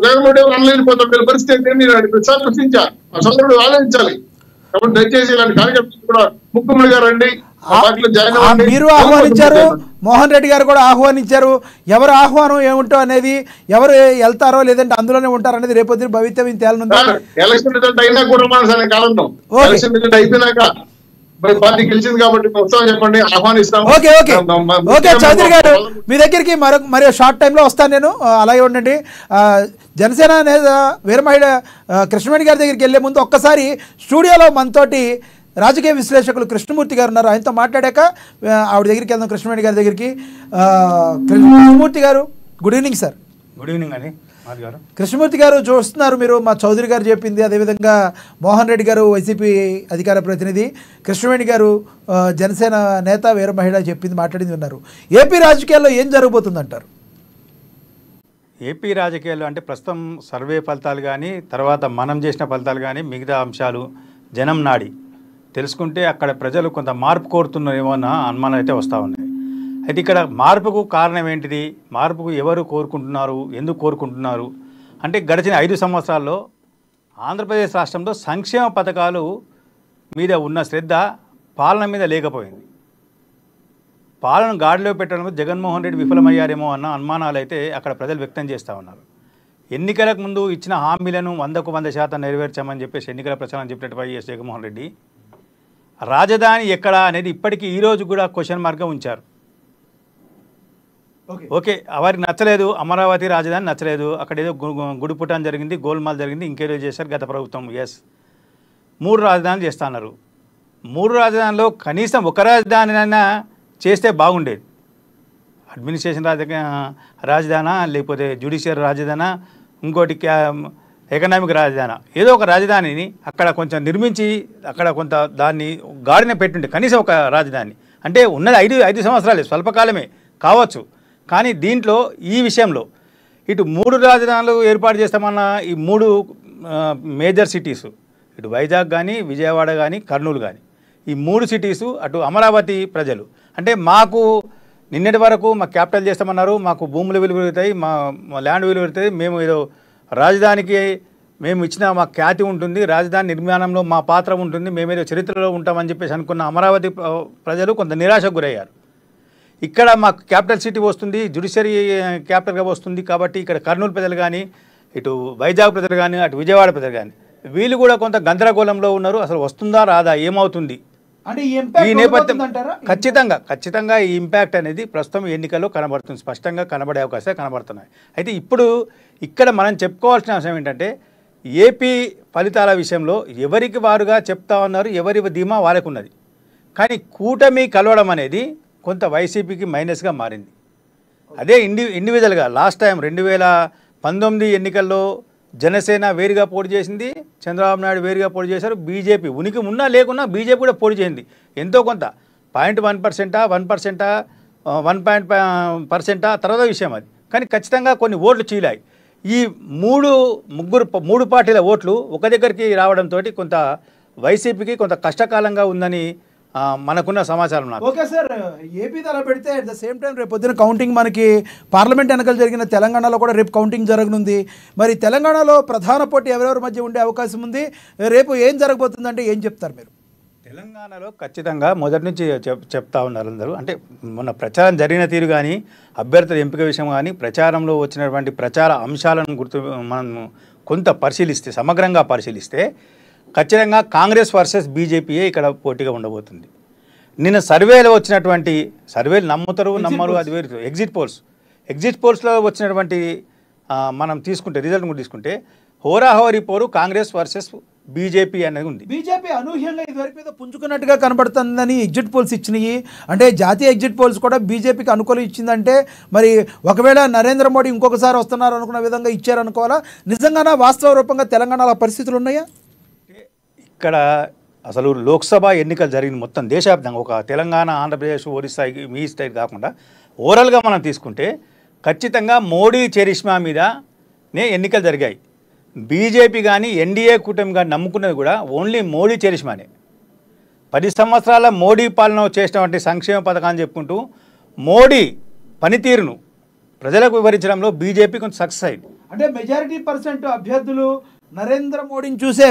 జగన్మోహన్ రెడ్డి అన్న వెళ్ళిపోతారు. వీళ్ళ పరిస్థితి ఏంటి? ప్రతిసారి ప్రశ్నించాలి, ఆ సోదరుడు ఆలోచించాలి. కాబట్టి దయచేసి ఇలాంటి కార్యకర్తలు కూడా ముఖ్యమంత్రి గారు రండి, మీరు ఆహ్వానించారు, మోహన్ రెడ్డి గారు కూడా ఆహ్వానించారు. ఎవరు ఆహ్వానం ఏముంటో అనేది, ఎవరు వెళ్తారో లేదంటే అందులోనే ఉంటారు అనేది రేపొద్దు భవితవ్యం తేలనుంది. ఎలక్షన్ రిజల్ట్ అయినా కూడా మన కాలంలో ఎలక్షన్ రిజల్ట్ అయిపోయినాక పార్టీ గెలిచింది కాబట్టి వస్తామని చెప్పండి, ఆహ్వానిస్తాం. ఓకే చౌదరి గారు, మీ దగ్గరికి మరి షార్ట్ టైంలో వస్తాను నేను, అలాగే ఉండండి. జనసేన నేత వీరమహిళ కృష్ణవేణి గారి దగ్గరికి వెళ్లే ముందు ఒక్కసారి స్టూడియోలో మనతోటి రాజకీయ విశ్లేషకులు కృష్ణమూర్తి గారు ఉన్నారు, ఆయనతో మాట్లాడాక ఆవిడ దగ్గరికి వెళ్దాం, కృష్ణవేణి గారి దగ్గరికి. కృష్ణమూర్తి గారు, good evening sir. Good evening అండి గారు. కృష్ణమూర్తి గారు, చూస్తున్నారు మీరు మా చౌదరి గారు చెప్పింది, అదేవిధంగా మోహన్ రెడ్డి గారు వైసీపీ అధికార ప్రతినిధి, కృష్ణవేణి గారు జనసేన నేత వీరమహిళ చెప్పింది, మాట్లాడింది ఉన్నారు. ఏపీ రాజకీయాల్లో ఏం జరగబోతుందంటారు? ఏపీ రాజకీయాల్లో అంటే ప్రస్తుతం సర్వే ఫలితాలు కానీ, తర్వాత మనం చేసిన ఫలితాలు కానీ, మిగతా అంశాలు, జనం నాడి తెలుసుకుంటే అక్కడ ప్రజలు కొంత మార్పు కోరుతున్నారేమో అన్న అనుమానాలు అయితే వస్తూ ఉన్నాయి. అయితే ఇక్కడ మార్పుకు కారణం ఏంటిది, మార్పుకు ఎవరు కోరుకుంటున్నారు, ఎందుకు కోరుకుంటున్నారు అంటే గడిచిన 5 సంవత్సరాల్లో ఆంధ్రప్రదేశ్ రాష్ట్రంలో సంక్షేమ పథకాలు మీద ఉన్న శ్రద్ధ పాలన మీద లేకపోయింది. పాలన గాడిలో పెట్టడంలో జగన్మోహన్ రెడ్డి విఫలమయ్యారేమో అన్న అనుమానాలు అయితే అక్కడ ప్రజలు వ్యక్తం చేస్తూ ఉన్నారు. ఎన్నికలకు ముందు ఇచ్చిన హామీలను 100% నెరవేర్చామని చెప్పేసి ఎన్నికల ప్రచారం చెప్పినట్టు వైఎస్ జగన్మోహన్ రెడ్డి రాజధాని ఎక్కడ అనేది ఇప్పటికీ ఈరోజు కూడా క్వశ్చన్ మార్క్గా ఉంచారు. ఓకే, వారికి నచ్చలేదు, అమరావతి రాజధాని నచ్చలేదు, అక్కడ ఏదో గుడిపుటాన్ జరిగింది, గోల్మాల్ జరిగింది, ఇంకేదో చేశారు గత ప్రభుత్వం. ఎస్, 3 రాజధానులు చేస్తా అన్నారు. 3 రాజధానిలో కనీసం ఒక రాజధానినైనా చేస్తే బాగుండేది. అడ్మినిస్ట్రేషన్ రాజధానా, లేకపోతే జ్యుడిషియల్ రాజధానా, ఇంకోటి ఎకనామిక్ రాజధాని, ఏదో ఒక రాజధానిని అక్కడ కొంచెం నిర్మించి అక్కడ కొంత దాన్ని గాడిన పెట్టుంటే కనీసం ఒక రాజధాని అంటే ఉన్నది 5 సంవత్సరాలే, స్వల్పకాలమే కావచ్చు. కానీ దీంట్లో ఈ విషయంలో ఇటు 3 రాజధానులు ఏర్పాటు చేస్తామన్న ఈ 3 మేజర్ సిటీసు, ఇటు వైజాగ్ కానీ, విజయవాడ కానీ, కర్నూలు కానీ, ఈ 3 సిటీసు, అటు అమరావతి ప్రజలు అంటే మాకు నిన్నటి వరకు మా క్యాపిటల్ చేస్తామన్నారు, మాకు భూములు విలువ పెరుగుతాయి, మా ల్యాండ్ విలువ పెరుగుతాయి, మేము ఏదో రాజధానికి మేము ఇచ్చిన మా ఖ్యాతి ఉంటుంది, రాజధాని నిర్మాణంలో మా పాత్ర ఉంటుంది, మేమేదో చరిత్రలో ఉంటామని చెప్పేసి అనుకున్న అమరావతి ప్రజలు కొంత నిరాశకు గురయ్యారు. ఇక్కడ మాకు క్యాపిటల్ సిటీ వస్తుంది, జ్యుడిషియరీ క్యాపిటల్గా వస్తుంది కాబట్టి ఇక్కడ కర్నూలు ప్రజలు కానీ, ఇటు వైజాగ్ ప్రజలు కానీ, అటు విజయవాడ ప్రజలు కానీ వీళ్ళు కూడా కొంత గందరగోళంలో ఉన్నారు. అసలు వస్తుందా రాదా, ఏమవుతుంది అంటే ఈ నేపథ్యం ఖచ్చితంగా ఈ ఇంపాక్ట్ అనేది ప్రస్తుతం ఎన్నికల్లో కనబడుతుంది, స్పష్టంగా కనబడే అవకాశాలు కనబడుతున్నాయి. అయితే ఇప్పుడు ఇక్కడ మనం చెప్పుకోవాల్సిన అంశం ఏంటంటే ఏపీ ఫలితాల విషయంలో ఎవరికి వారుగా చెప్తా ఉన్నారు, ఎవరి ధీమా వాళ్ళకు ఉన్నది. కానీ కూటమి కలవడం అనేది కొంత వైసీపీకి మైనస్గా మారింది. అదే ఇండివిజువల్గా లాస్ట్ టైం 2019 ఎన్నికల్లో జనసేన వేరుగా పోటీ చేసింది, చంద్రబాబు నాయుడు వేరుగా పోటీ చేశారు, బీజేపీ ఉనికి ఉన్నా లేకున్నా బీజేపీ కూడా పోటీ చేసింది. ఎంతో కొంత 0.1%, 1%, 1% తర్వాత విషయం అది. కానీ ఖచ్చితంగా కొన్ని ఓట్లు చీలాయి. ఈ మూడు పార్టీల ఓట్లు ఒక దగ్గరికి రావడంతో కొంత వైసీపీకి కొంత కష్టకాలంగా ఉందని మనకున్న సమాచారం. ఓకే సార్, ఏపీ అలా పెడితే అట్ ద సేమ్ టైం రేపు పొద్దున కౌంటింగ్ మనకి పార్లమెంట్ ఎన్నికలు జరిగిన తెలంగాణలో కూడా రేపు కౌంటింగ్ జరగనుంది. మరి తెలంగాణలో ప్రధాన పోటీ ఎవరెవరి మధ్య ఉండే అవకాశం ఉంది, రేపు ఏం జరగబోతుందంటే ఏం చెప్తారు మీరు? తెలంగాణలో ఖచ్చితంగా మొదటి నుంచి చెప్తా ఉన్నారు అందరూ. అంటే మొన్న ప్రచారం జరిగిన తీరు కానీ, అభ్యర్థుల ఎంపిక విషయం కానీ, ప్రచారంలో వచ్చినటువంటి ప్రచార అంశాలను మనం కొంత పరిశీలిస్తే, సమగ్రంగా పరిశీలిస్తే ఖచ్చితంగా కాంగ్రెస్ వర్సెస్ బీజేపీయే ఇక్కడ పోటీగా ఉండబోతుంది. నిన్న సర్వేలో వచ్చినటువంటి, సర్వేలు నమ్ముతారు నమ్మరు అది వేరు, ఎగ్జిట్ పోల్స్లో వచ్చినటువంటి మనం తీసుకుంటే రిజల్ట్ కూడా తీసుకుంటే హోరాహోరీ పోరు కాంగ్రెస్ వర్సెస్ బీజేపీ అనేది ఉంది. బీజేపీ అనూహ్యంగా ఇదివరకు ఏదో పుంజుకున్నట్టుగా కనబడుతుందని ఎగ్జిట్ పోల్స్ ఇచ్చినాయి. అంటే జాతీయ ఎగ్జిట్ పోల్స్ కూడా బీజేపీకి అనుకూలం ఇచ్చిందంటే మరి ఒకవేళ నరేంద్ర మోడీ ఇంకొకసారి వస్తున్నారు అనుకున్న విధంగా ఇచ్చారనుకోవాలా? నిజంగానే వాస్తవ రూపంగా తెలంగాణలో పరిస్థితులు ఉన్నాయా? ఇక్కడ అసలు లోక్సభ ఎన్నికలు జరిగిన మొత్తం దేశవ్యాప్తంగా, ఒక తెలంగాణ, ఆంధ్రప్రదేశ్, ఒరిస్సా, మీ స్టేట్ కాకుండా ఓవరాల్గా మనం తీసుకుంటే ఖచ్చితంగా మోడీ చరిష్మా మీదనే ఎన్నికలు జరిగాయి. బీజేపీ కానీ ఎన్డీఏ కూటమి కానీ నమ్ముకున్నది కూడా ఓన్లీ మోడీ చరిష్మానే. 10 సంవత్సరాల మోడీ పాలన చేసినటువంటి సంక్షేమ పథకాన్ని చెప్పుకుంటూ మోడీ పనితీరును ప్రజలకు వివరించడంలో బీజేపీ కొంచెం సక్సెస్ అయింది. అంటే మెజారిటీ పర్సెంట్ అభ్యర్థులు నరేంద్ర మోడీని చూసే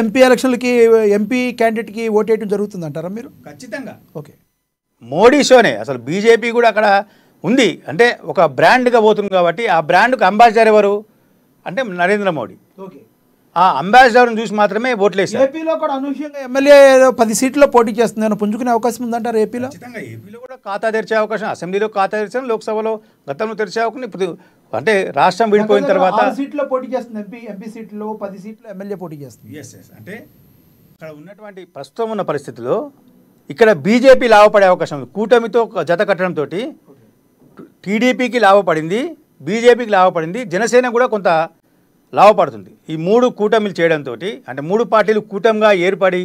ఎంపీ క్యాండిడేట్కి ఓటేయడం జరుగుతుందంటారా మీరు? ఖచ్చితంగా. ఓకే, మోడీ షోనే. అసలు బీజేపీ కూడా అక్కడ ఉంది అంటే ఒక బ్రాండ్గా పోతుంది కాబట్టి ఆ బ్రాండ్కు అంబాసిడర్ ఎవరు అంటే నరేంద్ర మోడీ. ఓకే, ఆ అంబాసిడర్ని చూసి మాత్రమే ఓట్లేసారు. ఏపీలో కూడా అనూహ్యంగా ఎమ్మెల్యే 10 సీట్లలో పోటీ చేస్తుంది, పుంజుకునే అవకాశం ఉందంటారు ఏపీలో? ఖచ్చితంగా ఏపీలో కూడా ఖాతా తెరిచే అవకాశం, అసెంబ్లీలో ఖాతా తెరిచాను, లోక్సభలో గతంలో తెరిచే అవకాశం. ఇప్పుడు అంటే రాష్ట్రం విడిపోయిన తర్వాత 6 సీట్లో పోటీ చేస్తుంది, ఎంపీ సీట్లో 10 సీట్లు ఎమ్మెల్యే పోటీ చేస్తుంది. అంటే ఇక్కడ ఉన్నటువంటి ప్రస్తుతం ఉన్న పరిస్థితుల్లో ఇక్కడ బీజేపీ లాభపడే అవకాశం ఉంది. కూటమితో జత కట్టడంతో టీడీపీకి లాభపడింది, బీజేపీకి లాభపడింది, జనసేన కూడా కొంత లాభపడుతుంది. ఈ 3 కూటమిలు చేయడంతో, అంటే 3 పార్టీలు కూటమిగా ఏర్పడి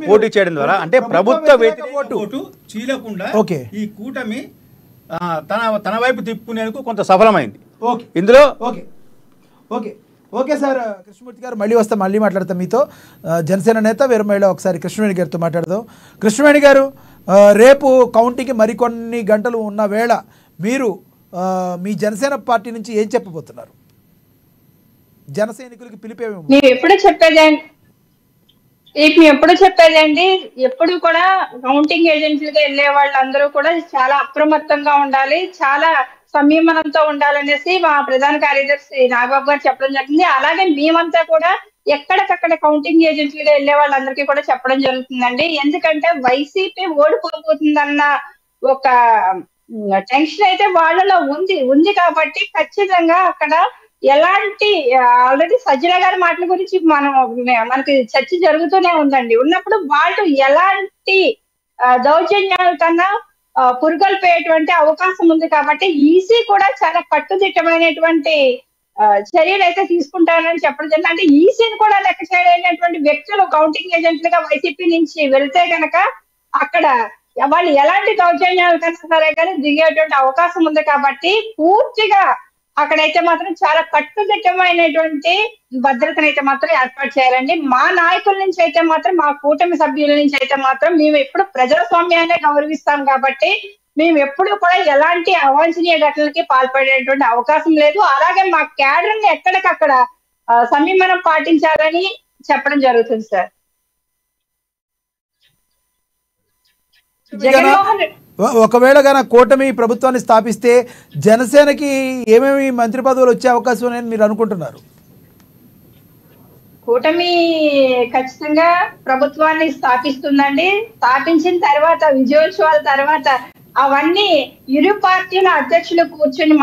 పోటీ చేయడం ద్వారా అంటే ప్రభుత్వ వ్యతిరేక ఓటు చీలకుండా ఈ కూటమి తన వైపు తిప్పుకునేందుకు కొంత సఫలమైంది ఇందులో. ఓకే సార్, కృష్ణమూర్తి గారు మళ్ళీ మళ్ళీ మాట్లాడతాం మీతో. జనసేన నేత వీర మహిళ ఒకసారి కృష్ణవేణి గారితో మాట్లాడదాం. కృష్ణవేణి గారు, రేపు కౌంటింగ్కి మరికొన్ని గంటలు ఉన్న వేళ మీరు మీ జనసేన పార్టీ నుంచి ఏం చెప్పబోతున్నారు? జన సైనికులకి పిలిపేమేమో మేము ఎప్పుడు చెప్పేదండి, ఎప్పుడు కూడా కౌంటింగ్ ఏజెంట్లుగా వెళ్లే వాళ్ళందరూ కూడా చాలా అప్రమత్తంగా ఉండాలి, చాలా సంయమనంతో ఉండాలనేసి మా ప్రధాన కార్యదర్శి నాగబాబు గారు చెప్పడం జరిగింది. అలాగే మేమంతా కూడా ఎక్కడికక్కడ కౌంటింగ్ ఏజెంట్లుగా వెళ్లే వాళ్ళందరికీ కూడా చెప్పడం జరుగుతుందండి. ఎందుకంటే వైసీపీ ఓడిపోతుందన్న ఒక టెన్షన్ అయితే వాళ్ళలో ఉంది కాబట్టి ఖచ్చితంగా అక్కడ ఎలాంటి ఆల్రెడీ సజ్జల గారి మాటల గురించి మనకి చర్చ జరుగుతూనే ఉందండి. ఉన్నప్పుడు వాళ్ళు ఎలాంటి దౌర్జన్యాల కన్నా పురుగొల్పేటువంటి అవకాశం ఉంది కాబట్టి ఈసీ కూడా చాలా కట్టుదిట్టమైనటువంటి చర్యలు అయితే తీసుకుంటారని చెప్పడం జరిగింది. అంటే ఈసీని కూడా లెక్క చేయలేనటువంటి వ్యక్తులు కౌంటింగ్ ఏజెంట్లుగా వైసీపీ నుంచి వెళ్తే కనుక అక్కడ వాళ్ళు ఎలాంటి దౌర్జన్యాలు కన్నా సరే కానీ దిగేటువంటి అవకాశం ఉంది కాబట్టి పూర్తిగా అక్కడైతే మాత్రం చాలా కట్టుదిట్టమైనటువంటి భద్రతనైతే మాత్రం ఏర్పాటు చేయాలండి. మా నాయకుల నుంచి అయితే మాత్రం, మా కూటమి సభ్యుల నుంచి అయితే మాత్రం మేము ఎప్పుడు ప్రజాస్వామ్యాన్ని గౌరవిస్తాం కాబట్టి మేము ఎప్పుడు కూడా ఎలాంటి అవాంఛనీయ ఘటనలకి పాల్పడేటువంటి అవకాశం లేదు. అలాగే మా క్యాడర్ ని ఎక్కడికక్కడ సంయమనం పాటించాలని చెప్పడం జరుగుతుంది సార్. జగన్మోహన్ రెడ్డి ఒకవేళ గాన కూటమి ప్రభుత్వాన్ని స్థాపిస్తే జనసేనకి ఏమేమి మంత్రి పదవులు వచ్చే అవకాశం ఉన్నాయని మీరు అనుకుంటున్నారు? కూటమి ఖచ్చితంగా ప్రభుత్వాన్ని స్థాపిస్తుందండి. స్థాపించిన తర్వాత విజయోత్సవాల తర్వాత అవన్నీ ఇరు పార్టీల అధ్యక్షులు కూర్చొని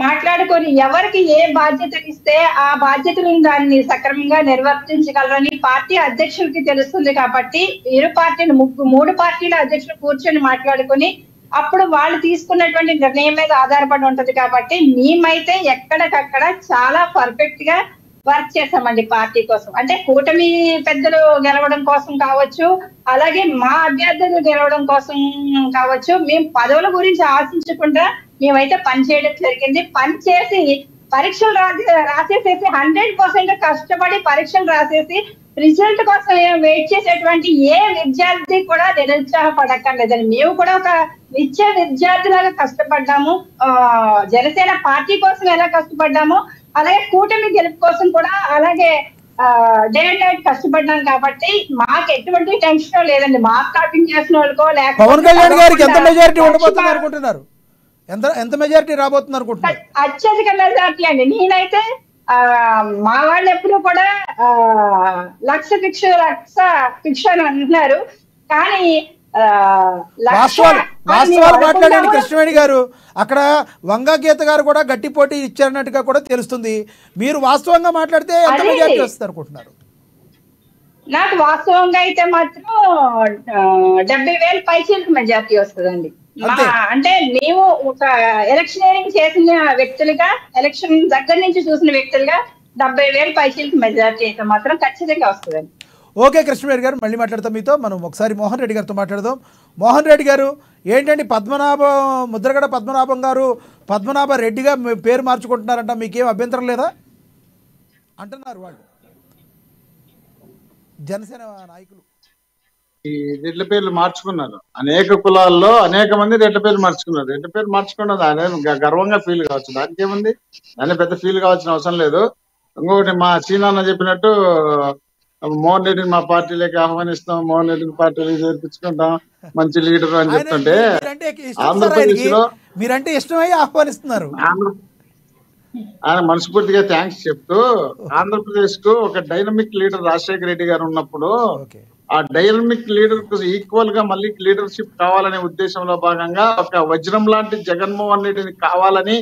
మాట్లాడుకొని ఎవరికి ఏ బాధ్యతలు ఇస్తే ఆ బాధ్యతలను దాన్ని సక్రమంగా నిర్వర్తించగలరని పార్టీ అధ్యక్షులకి తెలుస్తుంది కాబట్టి ఇరు పార్టీలు మూడు పార్టీల అధ్యక్షులు కూర్చొని మాట్లాడుకొని అప్పుడు వాళ్ళు తీసుకున్నటువంటి నిర్ణయం మీద ఆధారపడి ఉంటది కాబట్టి మేమైతే ఎక్కడికక్కడ చాలా పర్ఫెక్ట్ గా వర్క్ చేసామండి పార్టీ కోసం. అంటే కూటమి పెద్దలు గెలవడం కోసం కావచ్చు, అలాగే మా అభ్యర్థులు గెలవడం కోసం కావచ్చు, మేము పదవుల గురించి ఆశించకుండా మేమైతే పనిచేయడం జరిగింది. పనిచేసి పరీక్షలు రాసేసేసి 100% కష్టపడి పరీక్షలు రాసేసి రిజల్ట్ కోసం వెయిట్ చేసేటువంటి ఏ విద్యార్థి కూడా నిరుత్సాహపడక్కర్లేదని మేము కూడా ఒక విద్యార్థిలాగా కష్టపడ్డాము. జనసేన పార్టీ కోసం ఎలా కష్టపడ్డామో అలాగే కూటమి గెలుపు కోసం కూడా అలాగే డే అండ్ నైట్ కష్టపడ్డాం కాబట్టి మాకు ఎటువంటి టెన్షన్ లేదండి. మార్క్ టాపింగ్ చేసిన వాళ్ళకో లేకపోతే పవన్ కళ్యాణ్ గారికి ఎంత మెజారిటీ ఉండబోతుంది అనుకుంటున్నారు? ఎంత మెజారిటీ రాబోతుంది అనుకుంటున్నారు? అత్యధిక మెజారిటీ అండి. నేనైతే మా వాళ్ళు ఎప్పుడు కూడా లక్ష శిక్ష అని అంటున్నారు కానీ వాస్తవాలు మాట్లాడండి కృష్ణవేణి గారు. అక్కడ వంగా గీత గారు కూడా గట్టి పోటీ ఇచ్చారన్నట్టుగా కూడా తెలుస్తుంది. మీరు వాస్తవంగా మాట్లాడితే ఎంత మెజారిటీ వస్తుంది అనుకుంటున్నారు? నాకు వాస్తవంగా అయితే మాత్రం 70,000 పైచీలకు మెజారిటీ వస్తుందండి. అంటే మేము ఒక ఎలక్షనీరింగ్ చేసిన వ్యక్తులుగా, ఎలక్షన్ దగ్గర నుంచి చూసిన వ్యక్తులుగా 70,000 పైచీలకు మెజారిటీ అయితే మాత్రం ఖచ్చితంగా వస్తుందండి. ఓకే కృష్ణవేణి గారు, మళ్ళీ మాట్లాడతాం మీతో. మనం ఒకసారి మోహన్ రెడ్డి గారితో మాట్లాడదాం. మోహన్ రెడ్డి గారు, ఏంటండి ముద్రగడ పద్మనాభం గారు పద్మనాభ రెడ్డిగా పేరు మార్చుకుంటున్నారంట, మీకేం అభ్యంతరం లేదా అంటున్నారు వాళ్ళు జనసేన నాయకులు? ఈ రెడ్ల పేర్లు మార్చుకున్నారు. అనేక కులాల్లో అనేక మంది రెడ్ల పేర్లు మార్చుకున్నారు. రెడ్ల పేరు మార్చుకున్నది ఆయన గర్వంగా ఫీల్ కావచ్చు, దానికి ఏముంది, దాన్ని పెద్ద ఫీల్ కావాల్సిన అవసరం లేదు. ఇంకొకటి మా సీనాన్న చెప్పినట్టు మోహన్ రెడ్డిని మా పార్టీలోకి ఆహ్వానిస్తాం, మోహన్ రెడ్డిని పార్టీలోకి చేర్పించుకుంటాం, మంచి లీడర్ అని చెప్తుంటే ఆంధ్రప్రదేశ్ లో మీరంటే ఇష్టమై ఆహ్వానిస్తున్నారు. ఆయన మనస్ఫూర్తిగా థ్యాంక్స్ చెప్తూ ఆంధ్రప్రదేశ్ కు ఒక డైనమిక్ లీడర్ రాజశేఖర రెడ్డి గారు ఉన్నప్పుడు ఆ డైనమిక్ లీడర్ కు ఈక్వల్ గా మళ్ళీ లీడర్షిప్ కావాలనే ఉద్దేశంలో భాగంగా ఒక వజ్రం లాంటి జగన్మోహన్ రెడ్డిని కావాలని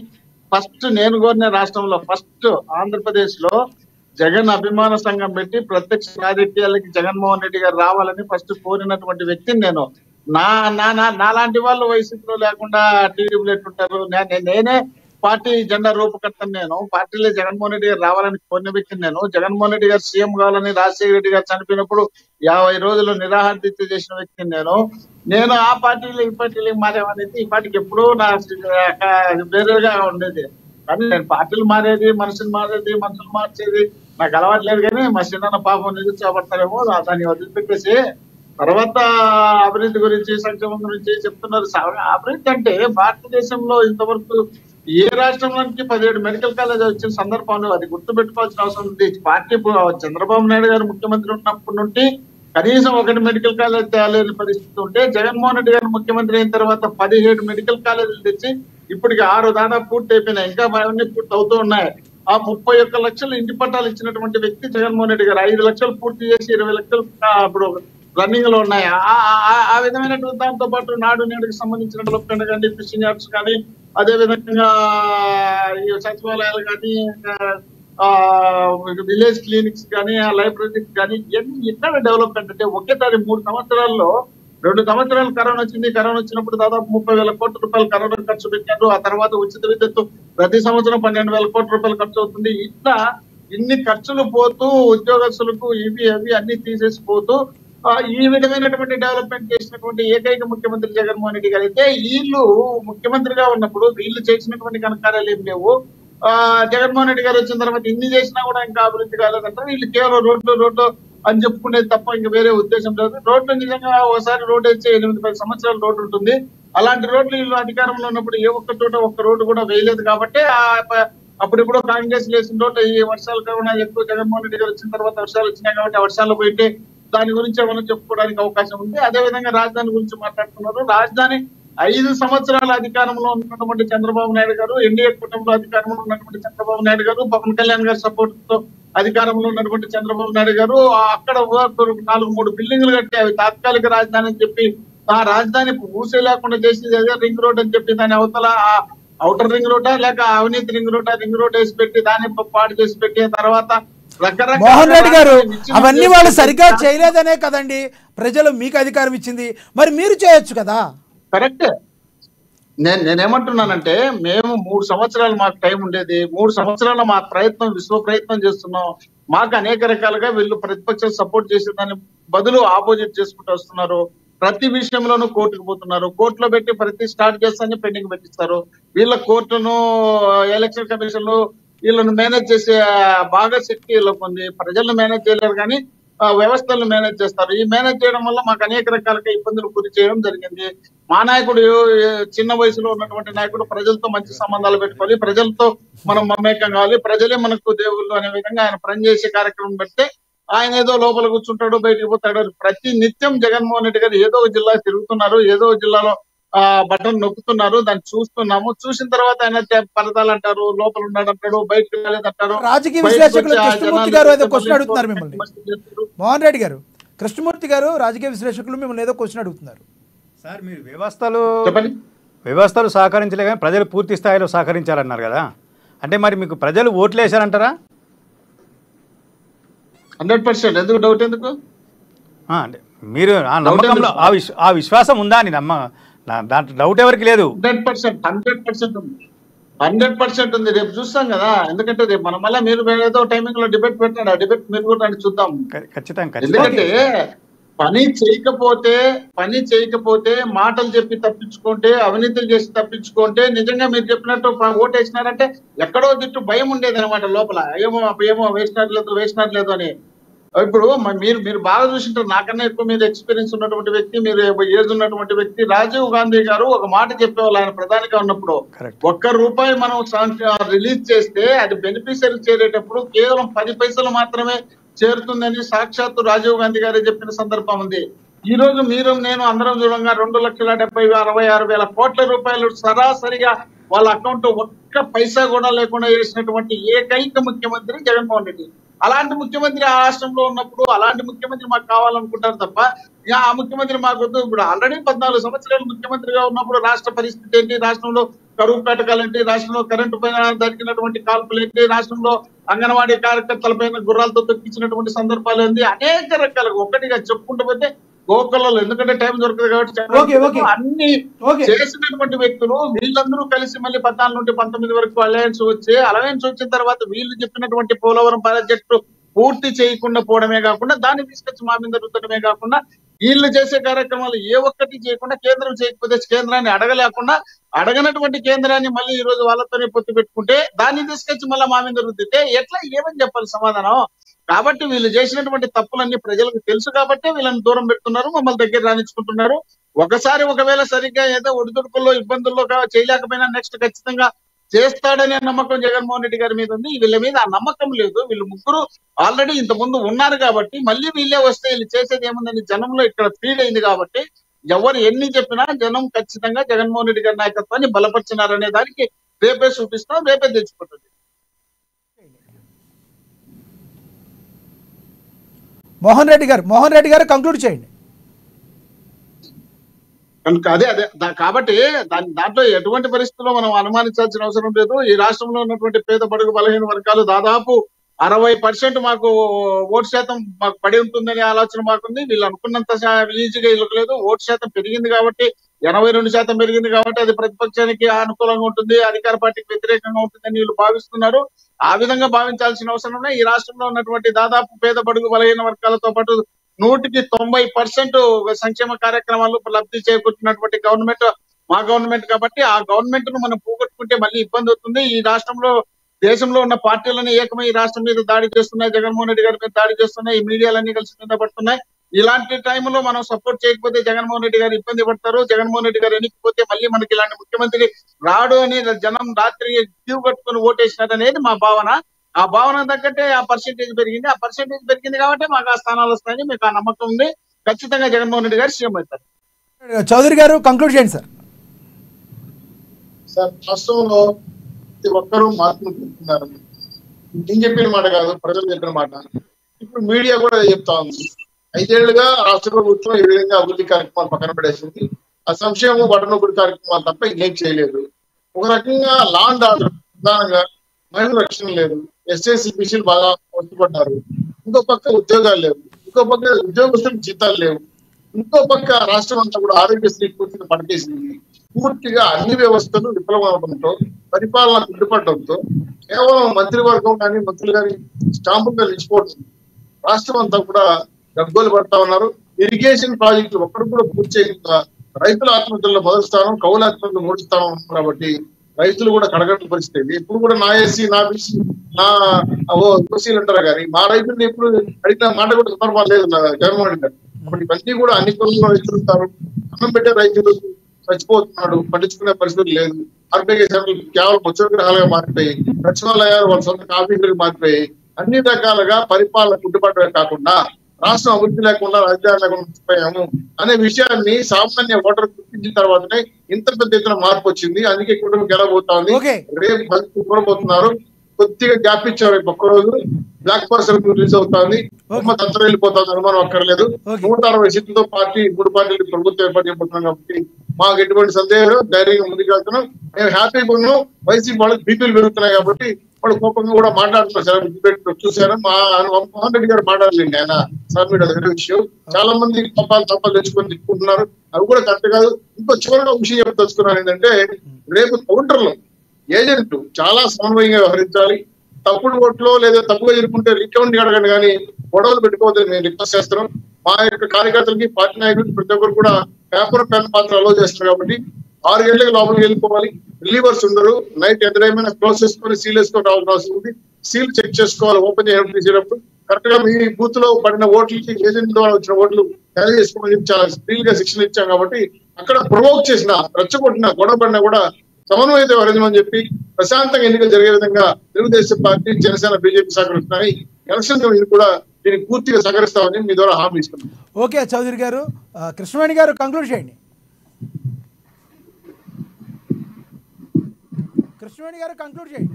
ఫస్ట్ నేను కోరిన రాష్ట్రంలో ఫస్ట్ ఆంధ్రప్రదేశ్ లో జగన్ అభిమాన సంఘం పెట్టి ప్రత్యక్ష రాజకీయాలకి జగన్మోహన్ రెడ్డి గారు రావాలని ఫస్ట్ కోరినటువంటి వ్యక్తిని నేను. నాలాంటి వాళ్ళు వైసీపీలో లేకుండా టీడీపీలో ఎట్టుంటారు? నేనే పార్టీ జెండా రూపకర్తను. నేను పార్టీలో జగన్మోహన్ రెడ్డి గారు రావాలని కోరిన వ్యక్తిని నేను. జగన్మోహన్ రెడ్డి గారు సీఎం కావాలని రాజశేఖర రెడ్డి గారు చనిపోయినప్పుడు 50 రోజులు నిరాహార దీక్ష చేసిన వ్యక్తిని నేను ఆ పార్టీలో ఈ పార్టీలో మారేమనేది ఈ పార్టీకి ఎప్పుడూ నా వేరేగా ఉండేది. కానీ నేను పార్టీలు మారేది, మనుషులు మార్చేది నాకు అలవాట్లేదు. కానీ మా చిన్న పాపం నిరుత్సాహపడతారేమో దాన్ని వదిలిపెట్టేసి తర్వాత అభివృద్ధి గురించి, సంక్షేమం గురించి చెప్తున్నారు. అభివృద్ధి అంటే భారతదేశంలో ఇంతవరకు ఏ రాష్ట్రంలోనికి 17 మెడికల్ కాలేజ్ వచ్చిన సందర్భంలో అది గుర్తుపెట్టుకోవాల్సిన అవసరం ఉంది. పార్టీ చంద్రబాబు నాయుడు గారు ముఖ్యమంత్రి ఉన్నప్పటి నుండి కనీసం 1 మెడికల్ కాలేజ్ తేలేని పరిస్థితి ఉంటే జగన్మోహన్ రెడ్డి గారు ముఖ్యమంత్రి అయిన తర్వాత 17 మెడికల్ కాలేజీలు తెచ్చి ఇప్పటికి 6 దాదాపు పూర్తి అయిపోయినాయి. ఇంకా అవన్నీ పూర్తి అవుతూ ఉన్నాయి. ఆ 31 లక్షలు ఇంటి పట్టాలు ఇచ్చినటువంటి వ్యక్తి జగన్మోహన్ రెడ్డి గారు. 5 లక్షలు పూర్తి చేసి 20 లక్షలు ఇప్పుడు రన్నింగ్ లో ఉన్నాయి. ఆ విధమైనటువంటి దాంతో పాటు నాడు నేడుకి సంబంధించిన డెవలప్మెంట్ కానీ, ఫిషింగ్ యాప్స్ కానీ, అదే విధంగా ఈ సచివాలయాలు కానీ, విలేజ్ క్లినిక్స్ కానీ, ఆ లైబ్రరీస్ కానీ, ఇవన్నీ ఎక్కడ డెవలప్మెంట్ అంటే ఒకేసారి 3 సంవత్సరాల్లో 2 సంవత్సరాలు కరోనా వచ్చింది. కరోనా వచ్చినప్పుడు దాదాపు 30,000 కోట్ల రూపాయలు కరోనా ఖర్చు పెట్టారు. ఆ తర్వాత ఉచిత విద్యుత్ ప్రతి సంవత్సరం 12,000 కోట్ల రూపాయలు ఖర్చు అవుతుంది. ఇట్లా ఇన్ని ఖర్చులు పోతూ ఉద్యోగస్తులకు ఇవి అవి అన్ని తీసేసిపోతూ ఈ విధమైనటువంటి డెవలప్మెంట్ చేసినటువంటి ఏకైక ముఖ్యమంత్రి జగన్మోహన్ రెడ్డి గారు. అయితే వీళ్ళు ముఖ్యమంత్రిగా ఉన్నప్పుడు వీళ్ళు చేసినటువంటి ఘనకార్యాలు ఏం లేవు. జగన్మోహన్ రెడ్డి గారు వచ్చిన తర్వాత ఇన్ని చేసినా కూడా ఇంకా అభివృద్ధి కాలేదంటారు. వీళ్ళు కేవలం రోడ్లు అని చెప్పుకునేది తప్ప ఇంకా వేరే ఉద్దేశం లేదు. రోడ్లు నిజంగా ఒకసారి రోడ్డు వేస్తే 8-10 సంవత్సరాల రోడ్డు ఉంటుంది. అలాంటి రోడ్లు వీళ్ళు అధికారంలో ఉన్నప్పుడు ఏ ఒక్క చోట ఒక్క రోడ్డు కూడా వేయలేదు. కాబట్టి అప్పుడిప్పుడు కాంగ్రెస్ వేసిన రోడ్డు ఈ వర్షాలు కాకుండా ఎక్కువ జగన్మోహన్ రెడ్డి గారు వచ్చిన తర్వాత వర్షాలు వచ్చినాయి కాబట్టి ఆ వర్షాలు పోయితే దాని గురించి ఏమైనా చెప్పుకోవడానికి అవకాశం ఉంది. అదే విధంగా రాజధాని గురించి మాట్లాడుతున్నారు. రాజధాని 5 సంవత్సరాల అధికారంలో ఉన్నటువంటి చంద్రబాబు నాయుడు గారు, ఎన్డీఏ కుటుంబంలో అధికారంలో ఉన్నటువంటి చంద్రబాబు నాయుడు గారు, పవన్ కళ్యాణ్ గారి సపోర్ట్ తో అధికారంలో ఉన్నటువంటి చంద్రబాబు నాయుడు గారు అక్కడ 4-3 బిల్డింగ్లు కట్టి అవి తాత్కాలిక రాజధాని అని చెప్పి ఆ రాజధాని ఊసే లేకుండా చేసి అదే రింగ్ రోడ్ అని చెప్పి దాని అవతల ఔటర్ రింగ్ రోడ్డా లేక అవినీతి రింగ్ రోడ్ వేసి పెట్టి దాన్ని పాడు చేసి పెట్టి తర్వాత మోహన్ రెడ్డి గారు అవన్నీ వాళ్ళు సరిగ్గా చేయలేదనే కదండి ప్రజలు మీకు అధికారం ఇచ్చింది. మరి మీరు చేయొచ్చు కదా. కరెక్ట్. నేనేమంటున్నానంటే మేము 3 సంవత్సరాలు మాకు టైం ఉండేది. 3 సంవత్సరాలు మా విశ్వ ప్రయత్నం చేస్తున్నాం. మాకు అనేక రకాలుగా వీళ్ళు ప్రతిపక్షం సపోర్ట్ చేసేదాన్ని బదులు ఆపోజిట్ చేసుకుంటూ వస్తున్నారు. ప్రతి విషయంలోనూ కోర్టుకు పోతున్నారు. కోర్టులో పెట్టి ప్రతి స్టార్ట్ చేస్తానే పెండింగ్ పెట్టిస్తారు. వీళ్ళ కోర్టును ఎలక్షన్ కమిషన్ వీళ్ళను మేనేజ్ చేసే బాగా శక్తి వీళ్ళకు ఉంది. ప్రజలను మేనేజ్ చేయలేరు కానీ వ్యవస్థలను మేనేజ్ చేస్తారు. ఈ మేనేజ్ చేయడం వల్ల మాకు అనేక రకాలుగా ఇబ్బందులు గురి చేయడం జరిగింది. మా నాయకుడు చిన్న వయసులో ఉన్నటువంటి నాయకుడు ప్రజలతో మంచి సంబంధాలు పెట్టుకోవాలి, ప్రజలతో మనం మమేకం కావాలి, ప్రజలే మనకు దేవుళ్ళు అనే విధంగా ఆయన పనిచేసే కార్యక్రమం పెడితే ఆయన ఏదో లోపల కూర్చుంటాడు బయటకు పోతాడు. ప్రతి నిత్యం జగన్మోహన్ రెడ్డి గారు ఏదో ఒక జిల్లా తిరుగుతున్నారు, ఏదో ఒక జిల్లాలో బటన్ నొక్కుతున్నారు. దాన్ని చూస్తున్నాము. చూసిన తర్వాత ఆయన ఫలితాలు అంటారు, లోపల ఉన్నాడు అంటాడు, బయటకు రాలేదంటారు. రాజకీయ విశ్లేషకులు కృష్ణమూర్తి గారు ఏదో క్వశ్చన్ అడుగుతున్నారు మిమ్మల్ని. మోహన్ రెడ్డి గారు, కృష్ణమూర్తి గారు రాజకీయ విశ్లేషకులు మిమ్మల్ని ఏదో క్వశ్చన్ అడుగుతున్నారు. సార్ మీరు వ్యవస్థలు సహకరించలే కానీ ప్రజలు పూర్తి స్థాయిలో సహకరించారన్నారు కదా, అంటే మరి మీకు ప్రజలు ఓట్లు వేశారంటారా? 100%. ఎందుకు డౌట్ ఎందుకు? అంటే మీరు ఆ నమ్మకంలో ఆ విశ్వాసం ఉందా అని దాంట్లో డౌట్ ఎవరికి లేదు. 100% ఉంది. రేపు చూస్తాం కదా. ఎందుకంటే రేపు మనం మళ్ళీ మీరు ఏదో టైమింగ్ లో డిబేట్ పెట్టాడు. ఆ డిబేట్ మీరు కూడా చూద్దాం. ఖచ్చితంగా. ఎందుకంటే పని చేయకపోతే మాటలు చెప్పి తప్పించుకుంటే, అవినీతులు చేసి తప్పించుకుంటే, నిజంగా మీరు చెప్పినట్టు ఓటు వేసినారంటే ఎక్కడో దిట్టు భయం ఉండేది అనమాట లోపల. ఏమో వేసినారు లేదు అని. ఇప్పుడు మీరు బాగా చూసింటారు. నాకన్నా ఎక్కువ మీరు ఎక్స్పీరియన్స్ ఉన్నటువంటి వ్యక్తి, మీరు ఏజ్ ఉన్నటువంటి వ్యక్తి. రాజీవ్ గాంధీ గారు ఒక మాట చెప్పేవాళ్ళు ఆయన ప్రధానిగా ఉన్నప్పుడు. ₹1 మనం రిలీజ్ చేస్తే అది బెనిఫిషియరీ చేరేటప్పుడు కేవలం 10 పైసలు మాత్రమే చేరుతుందని సాక్షాత్తు రాజీవ్ గాంధీ గారే చెప్పిన సందర్భం ఉంది. ఈ రోజు మీరు నేను అందరం చూడంగా 2,76,000 కోట్ల రూపాయలు సరాసరిగా వాళ్ళ అకౌంట్ ఒక్క పైసా కూడా లేకుండా వేసినటువంటి ఏకైక ముఖ్యమంత్రి జగన్మోహన్ రెడ్డి. అలాంటి ముఖ్యమంత్రి ఆ రాష్ట్రంలో ఉన్నప్పుడు అలాంటి ముఖ్యమంత్రి మాకు కావాలనుకుంటారు తప్ప ఆ ముఖ్యమంత్రి మాకు వద్దు. ఇప్పుడు ఆల్రెడీ 14 సంవత్సరాలు ముఖ్యమంత్రిగా ఉన్నప్పుడు రాష్ట్ర పరిస్థితి ఏంటి, రాష్ట్రంలో కరువు పేటకాలేంటి, రాష్ట్రంలో కరెంటు పైన జరిగినటువంటి కాల్పులు ఏంటి, రాష్ట్రంలో అంగన్వాడీ కార్యకర్తల పైన గుర్రాలతో తొక్కించినటువంటి సందర్భాలు ఏంటి, అనేక రకాలుగా ఒకటిగా చెప్పుకుంటూ పోతే గోకల్లో. ఎందుకంటే టైం దొరకదు కాబట్టి అన్ని చేసినటువంటి వ్యక్తులు వీళ్ళందరూ కలిసి మళ్ళీ 14 నుండి 19 వరకు అలయన్స్ వచ్చిన తర్వాత వీళ్ళు చెప్పినటువంటి పోలవరం ప్రాజెక్టు పూర్తి చేయకుండా పోవడమే కాకుండా దాన్ని తీసుకొచ్చి మా మీద రుద్దడమే కాకుండా వీళ్ళు చేసే కార్యక్రమాలు ఏ ఒక్కటి చేయకుండా, కేంద్రం చేయకపోతే కేంద్రాన్ని అడగలేకుండా, అడగనటువంటి కేంద్రాన్ని మళ్ళీ ఈ రోజు వాళ్ళతోనే పొత్తు పెట్టుకుంటే దాన్ని తీసుకొచ్చి మళ్ళీ మా మీద రుద్దితే ఎట్లా, ఏమని చెప్పాలి సమాధానం? కాబట్టి వీళ్ళు చేసినటువంటి తప్పులన్నీ ప్రజలకు తెలుసు కాబట్టి వీళ్ళని దూరం పెడుతున్నారు, మమ్మల్ని దగ్గర రాణించుకుంటున్నారు. ఒకవేళ సరిగ్గా ఏదో ఒడిదుడుకుల్లో ఇబ్బందుల్లో చేయలేకపోయినా నెక్స్ట్ ఖచ్చితంగా చేస్తాడనే నమ్మకం జగన్మోహన్ రెడ్డి గారి మీద ఉంది. వీళ్ళ మీద ఆ నమ్మకం లేదు. వీళ్ళు ముగ్గురు ఆల్రెడీ ఇంత ముందు ఉన్నారు కాబట్టి మళ్ళీ వీళ్ళే వస్తే వీళ్ళు చేసేది ఏముందని జనంలో ఇక్కడ ఫీల్ అయింది కాబట్టి ఎవరు ఎన్ని చెప్పినా జనం ఖచ్చితంగా జగన్మోహన్ రెడ్డి గారి నాయకత్వాన్ని బలపరిచినారనే దానికి రేపే చూపిస్తాం, రేపే తెచ్చిపోతుంది. మోహన్ రెడ్డి గారు కంక్లూడ్ చేయండి. కనుక అదే కాబట్టి దాంట్లో ఎటువంటి పరిస్థితుల్లో మనం అనుమానించాల్సిన అవసరం లేదు. ఈ రాష్ట్రంలో ఉన్నటువంటి పేద బడుగు బలహీన వర్గాలు దాదాపు 60% మాకు ఓటు శాతం మాకు పడి ఉంటుందనే ఆలోచన మాకుంది. వీళ్ళు అనుకున్నంత ఈజీగా ఇవ్వలేదు. ఓటు శాతం పెరిగింది కాబట్టి 82% పెరిగింది కాబట్టి అది ప్రతిపక్షానికి అనుకూలంగా ఉంటుంది, అధికార పార్టీకి వ్యతిరేకంగా ఉంటుందని వీళ్ళు భావిస్తున్నారు. ఆ విధంగా భావించాల్సిన అవసరం ఉన్నాయి. ఈ రాష్ట్రంలో ఉన్నటువంటి దాదాపు పేద బడుగు బలహీన వర్గాలతో పాటు 100% సంక్షేమ కార్యక్రమాలు లబ్ధి చేకూర్చినటువంటి గవర్నమెంట్ మా గవర్నమెంట్ కాబట్టి ఆ గవర్నమెంట్ ను మనం పోగొట్టుకుంటే మళ్ళీ ఇబ్బంది అవుతుంది. ఈ రాష్ట్రంలో దేశంలో ఉన్న పార్టీలన్నీ ఏకమై ఈ రాష్ట్రం మీద దాడి చేస్తున్నాయి, జగన్మోహన్ రెడ్డి గారి మీద దాడి చేస్తున్నాయి, ఈ మీడియాలన్నీ కలిసి కింద పడుతున్నాయి. ఇలాంటి టైంలో మనం సపోర్ట్ చేయకపోతే జగన్మోహన్ రెడ్డి గారు ఇబ్బంది పడతారు. జగన్మోహన్ రెడ్డి గారు ఎన్నికపోతే మళ్ళీ మనకి ఇలాంటి ముఖ్యమంత్రి రాడు అని జనం రాత్రి క్యూ కట్టుకుని ఓటేసినారు అనేది మా భావన. ఆ భావన తగ్గట్టే ఆ పర్సెంటేజ్ పెరిగింది. ఆ పర్సెంటేజ్ పెరిగింది కాబట్టి మాకు ఆ స్థానాలు వస్తాయని మీకు ఆ నమ్మకం ఉంది. ఖచ్చితంగా జగన్మోహన్ రెడ్డి గారు సీఎం అవుతారు. చౌదరి గారు కంక్లూడ్ చేయండి సార్. సార్, రాష్ట్రంలో ప్రతి ఒక్కరూ మార్పును కోరుతున్నారు. నేను చెప్పిన మాట కాదు, ప్రజలు చెప్పిన మాట. ఇప్పుడు మీడియా కూడా చెప్తా ఉంది. 5 ఏళ్లుగా రాష్ట్ర ప్రభుత్వం ఈ విధంగా అభివృద్ధి కార్యక్రమాలు పక్కన పడేసింది. ఆ సంక్షేమం బటనొకటి కార్యక్రమాలు తప్ప ఇంకేం చేయలేదు. ఒక రకంగా లా అండ్ ఆర్డర్ ప్రధానంగా మహిళల రక్షణ లేదు. ఎస్ఎస్సీలు బాగా కష్టపడ్డారు. ఇంకో పక్క ఉద్యోగాలు లేవు, ఇంకో పక్క ఉద్యోగస్తులకు జీతాలు లేవు, ఇంకో పక్క రాష్ట్రం అంతా కూడా ఆరోగ్యశ్రీ పూర్తిగా పనిచేసింది. పూర్తిగా అన్ని వ్యవస్థలు విఫలమవడంతో, పరిపాలన కుంటుపడడంతో కేవలం మంత్రివర్గం కానీ మంత్రులు కానీ స్టాంపుగా నిలిచిపోతుంది. రాష్ట్రం అంతా కూడా గగ్గోలు పడతా ఉన్నారు. ఇరిగేషన్ ప్రాజెక్టులు ఒక్కడు కూడా పూర్తి చేయకుండా రైతుల ఆత్మహత్యల్లో మొదటి స్థానం, కౌలు ఆత్మహత్యలు 3 స్థానం కాబట్టి రైతులు కూడా కడగట్టు పరిస్థితి. ఇప్పుడు కూడా నా ఎస్సీ, నా బీసీ, నా ఓసీలు అంటారు కానీ మా రైతులు ఎప్పుడు అడిగిన మాట కూడా సందర్భాలు లేదు జగన్మోహన్ రెడ్డి గారు. కాబట్టి ఇవన్నీ కూడా అన్ని కులంలో రైతులు ఉంటారు. అన్నం పెట్టే రైతులు చచ్చిపోతున్నాడు, పట్టించుకునే పరిస్థితి లేదు. ఆర్బీఐ సేవలు కేవలం ఉద్యోగగ్రహాలుగా మారిపోయి, సచివాలయాలు వాళ్ళ సొంత ఆఫీసులకు మారిపోయి అన్ని రకాలుగా పరిపాలన కుంటుపడమే కాకుండా రాష్ట్రం అభివృద్ధి లేకుండా రాజధాని లేకుండా మర్చిపోయాము అనే విషయాన్ని సామాన్య ఓటర్ గుర్తించిన తర్వాతనే ఇంత పెద్ద ఎత్తున మార్పు వచ్చింది. అందుకే కుటుంబం గెలవబోతోంది. రేపు కోరబోతున్నారు. కొద్దిగా గ్యాప్ ఇచ్చారు. ఒక్కరోజు బ్లాక్ పర్సన్ రిలీజ్ అవుతుంది. అంతా వెళ్ళిపోతుంది, అనుమానం అక్కర్లేదు. 160 సీట్లతో 3 పార్టీలు ప్రభుత్వం ఏర్పాటు చేయబోతున్నాం కాబట్టి మాకు ఎటువంటి సందేహం, ధైర్యంగా ముందుకు వెళ్తున్నాం. మేము హ్యాపీగా ఉన్నాం. వైసీపీ వాళ్ళకి బీపీలు పెరుగుతున్నాయి కాబట్టి వాళ్ళు కోపంగా కూడా మాట్లాడుతున్నారు. సార్ డిబేట్ చూశాను. మా మోహన్ రెడ్డి గారు మాట్లాడలేండి, ఆయన సబ్మిట్ వేరే విషయం. చాలా మంది తప్పాలు తెచ్చుకొని తిట్టుకుంటున్నారు. అవి కూడా కరెక్ట్ కాదు. ఇంకో చివరిగా ఒక విషయం తెలుసుకున్నాను ఏంటంటే, రేపు కౌంటర్లో ఏజెంట్ చాలా సమన్వయంగా వ్యవహరించాలి. తప్పుడు ఓట్లో లేదా తప్పుగా జరుపుకుంటే రికౌంట్ అడగండి కానీ గొడవలు పెట్టుకోవద్దని మేము రిక్వెస్ట్ చేస్తున్నాం. మా యొక్క కార్యకర్తలకి, పార్టీ నాయకులకి ప్రతి ఒక్కరు కూడా పేపర్ పెన్ పాత్ర అలో చేస్తున్నారు కాబట్టి 6 గంటలకు లోపలికి వెళ్ళిపోవాలి. రిలీవర్స్ ఉండరు. నైట్ ఎదురైనా క్లోజ్ చేసుకొని సీల్ వేసుకొని రావాల్సిన అవసరం ఉంది. సీల్ చెక్ చేసుకోవాలి ఓపెన్ చేయడం తీసేటప్పుడు. కరెక్ట్ గా మీ బూత్ లో పడిన ఓట్లకి ఏజెంట్ ద్వారా వచ్చిన ఓట్లు క్యారీ చేసుకోమని చాలా స్పీడ్ గా శిక్షణ ఇచ్చాం కాబట్టి అక్కడ ప్రొవోక్ చేసిన, రెచ్చగొట్టిన, గొడవ పడినా కూడా సమన్వయత వ్యవహరించమని చెప్పి ప్రశాంతంగా ఎన్నికలు జరిగే విధంగా తెలుగుదేశం పార్టీ, జనసేన, బీజేపీ సహకరిస్తున్నాయి. ఎలక్షన్ కమిషన్ కూడా దీనికి పూర్తిగా సహకరిస్తామని మీ ద్వారా హామీ ఇస్తున్నాం. ఓకే చౌదరి గారు. కృష్ణవేణి గారు కంక్లూడ్ చేయండి. కృష్ణవేణి గారు కంక్లూడ్ చేయండి.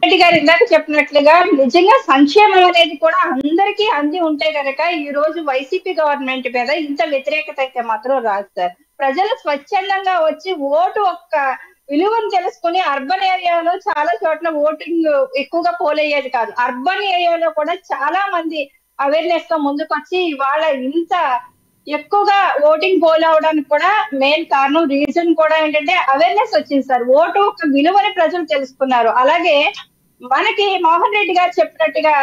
రెడ్డి గారు ఇందాక చెప్పినట్లుగా నిజంగా సంక్షేమం అనేది కూడా అందరికీ అంది ఉంటే కనుక ఈ రోజు వైసీపీ గవర్నమెంట్ మీద ఇంత వ్యతిరేకత అయితే మాత్రం రాదు సార్. ప్రజలు స్వచ్ఛందంగా వచ్చి ఓటు ఒక్క విలువను తెలుసుకుని అర్బన్ ఏరియాలో చాలా చోట్ల ఓటింగ్ ఎక్కువగా పోలయ్యేది కాదు. అర్బన్ ఏరియాలో కూడా చాలా మంది అవేర్నెస్ తో ముందుకొచ్చి ఇవాళ ఇంత ఎక్కువగా ఓటింగ్ పోల్ అవడానికి కూడా మెయిన్ కారణం, రీజన్ కూడా ఏంటంటే అవేర్నెస్ వచ్చింది సార్. ఓటు ఒక విలువని ప్రజలు తెలుసుకున్నారు. అలాగే మనకి మోహన్ రెడ్డి గారు చెప్పినట్టుగా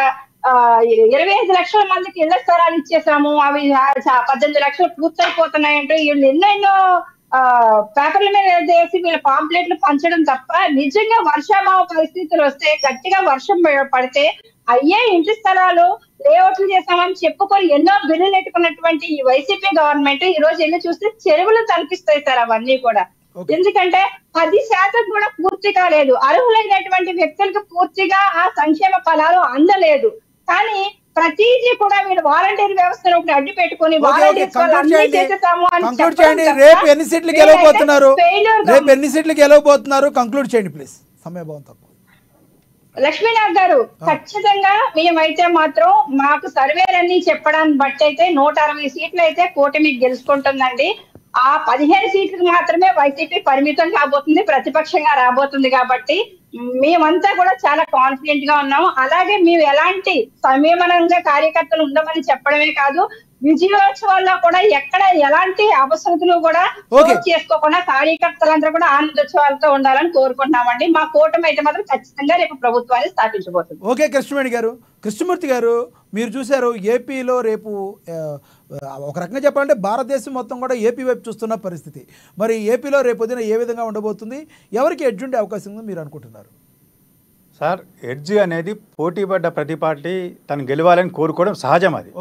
25 లక్షల మందికి ఇళ్ల స్థలాలు ఇచ్చేసాము, అవి 18 లక్షలు పూర్తయిపోతున్నాయంటూ వీళ్ళు ఎన్నెన్నో పేపర్ల మీద వేసి వీళ్ళ పాంప్లెట్లు పంచడం తప్ప నిజంగా వర్షాభావ పరిస్థితులు వస్తే, గట్టిగా వర్షం పడితే అయ్యే ఇంటి స్థలాలు లేఅవుట్లు చేస్తామని చెప్పుకొని ఎన్నో బిల్లులు ఎట్టుకున్నటువంటి ఈ వైసీపీ గవర్నమెంట్ ఈ రోజు వెళ్ళి చూస్తే చెరువులు కనిపిస్తాయి సార్ అవన్నీ కూడా. ఎందుకంటే 10% కూడా పూర్తి కాలేదు. అర్హులైనటువంటి వ్యక్తులకు పూర్తిగా ఆ సంక్షేమ ఫలాలు అందలేదు. కానీ ప్రతిదీ కూడా వీళ్ళు వాలంటీర్ వ్యవస్థను ఒకటి అడ్డు పెట్టుకుని రేపు ఎన్ని సీట్లు గెలవబోతున్నారు? కంక్లూడ్ చేయండి ప్లీజ్, సమయభావం తక్కువ. లక్ష్మీనాథ్ గారు ఖచ్చితంగా మేమైతే మాత్రం మాకు సర్వేలన్నీ చెప్పడాన్ని బట్టి అయితే 160 సీట్లు అయితే కూటమి గెలుచుకుంటుందండి. ఆ 15 సీట్లకు మాత్రమే వైసీపీ పరిమితం కాబోతుంది, ప్రతిపక్షంగా రాబోతుంది. కాబట్టి మేమంతా కూడా చాలా కాన్ఫిడెంట్ గా ఉన్నాము. అలాగే మేము ఎలాంటి సంయమనంగా కార్యకర్తలు ఉండమని చెప్పడమే కాదు, విజయోత్సవాల్లో కూడా ఎక్కడ ఎలాంటి అవసరతలు కూడా చేసుకోకుండా కార్యకర్తలందరూ కూడా ఆనందోత్సవాలతో ఉండాలని కోరుకుంటున్నామండి. మా కూటమి అయితే మాత్రం ఖచ్చితంగా రేపు ప్రభుత్వాన్ని స్థాపించబోతుంది. ఓకే కృష్ణమూర్తి గారు మీరు చూశారు ఏపీలో రేపు ఒక రకంగా చెప్పాలంటే భారతదేశం మొత్తం కూడా ఏపీ వైపు చూస్తున్న పరిస్థితి. మరి ఏపీలో రేపు పొద్దున ఏ విధంగా ఉండబోతుంది, ఎవరికి ఎడ్జ్ ఉండే అవకాశం ఉందో మీరు అనుకుంటున్నారు? సార్, ఎడ్జ్ అనేది పోటీ పడ్డ ప్రతి పార్టీ తను గెలవాలని కోరుకోవడం సహజం. అది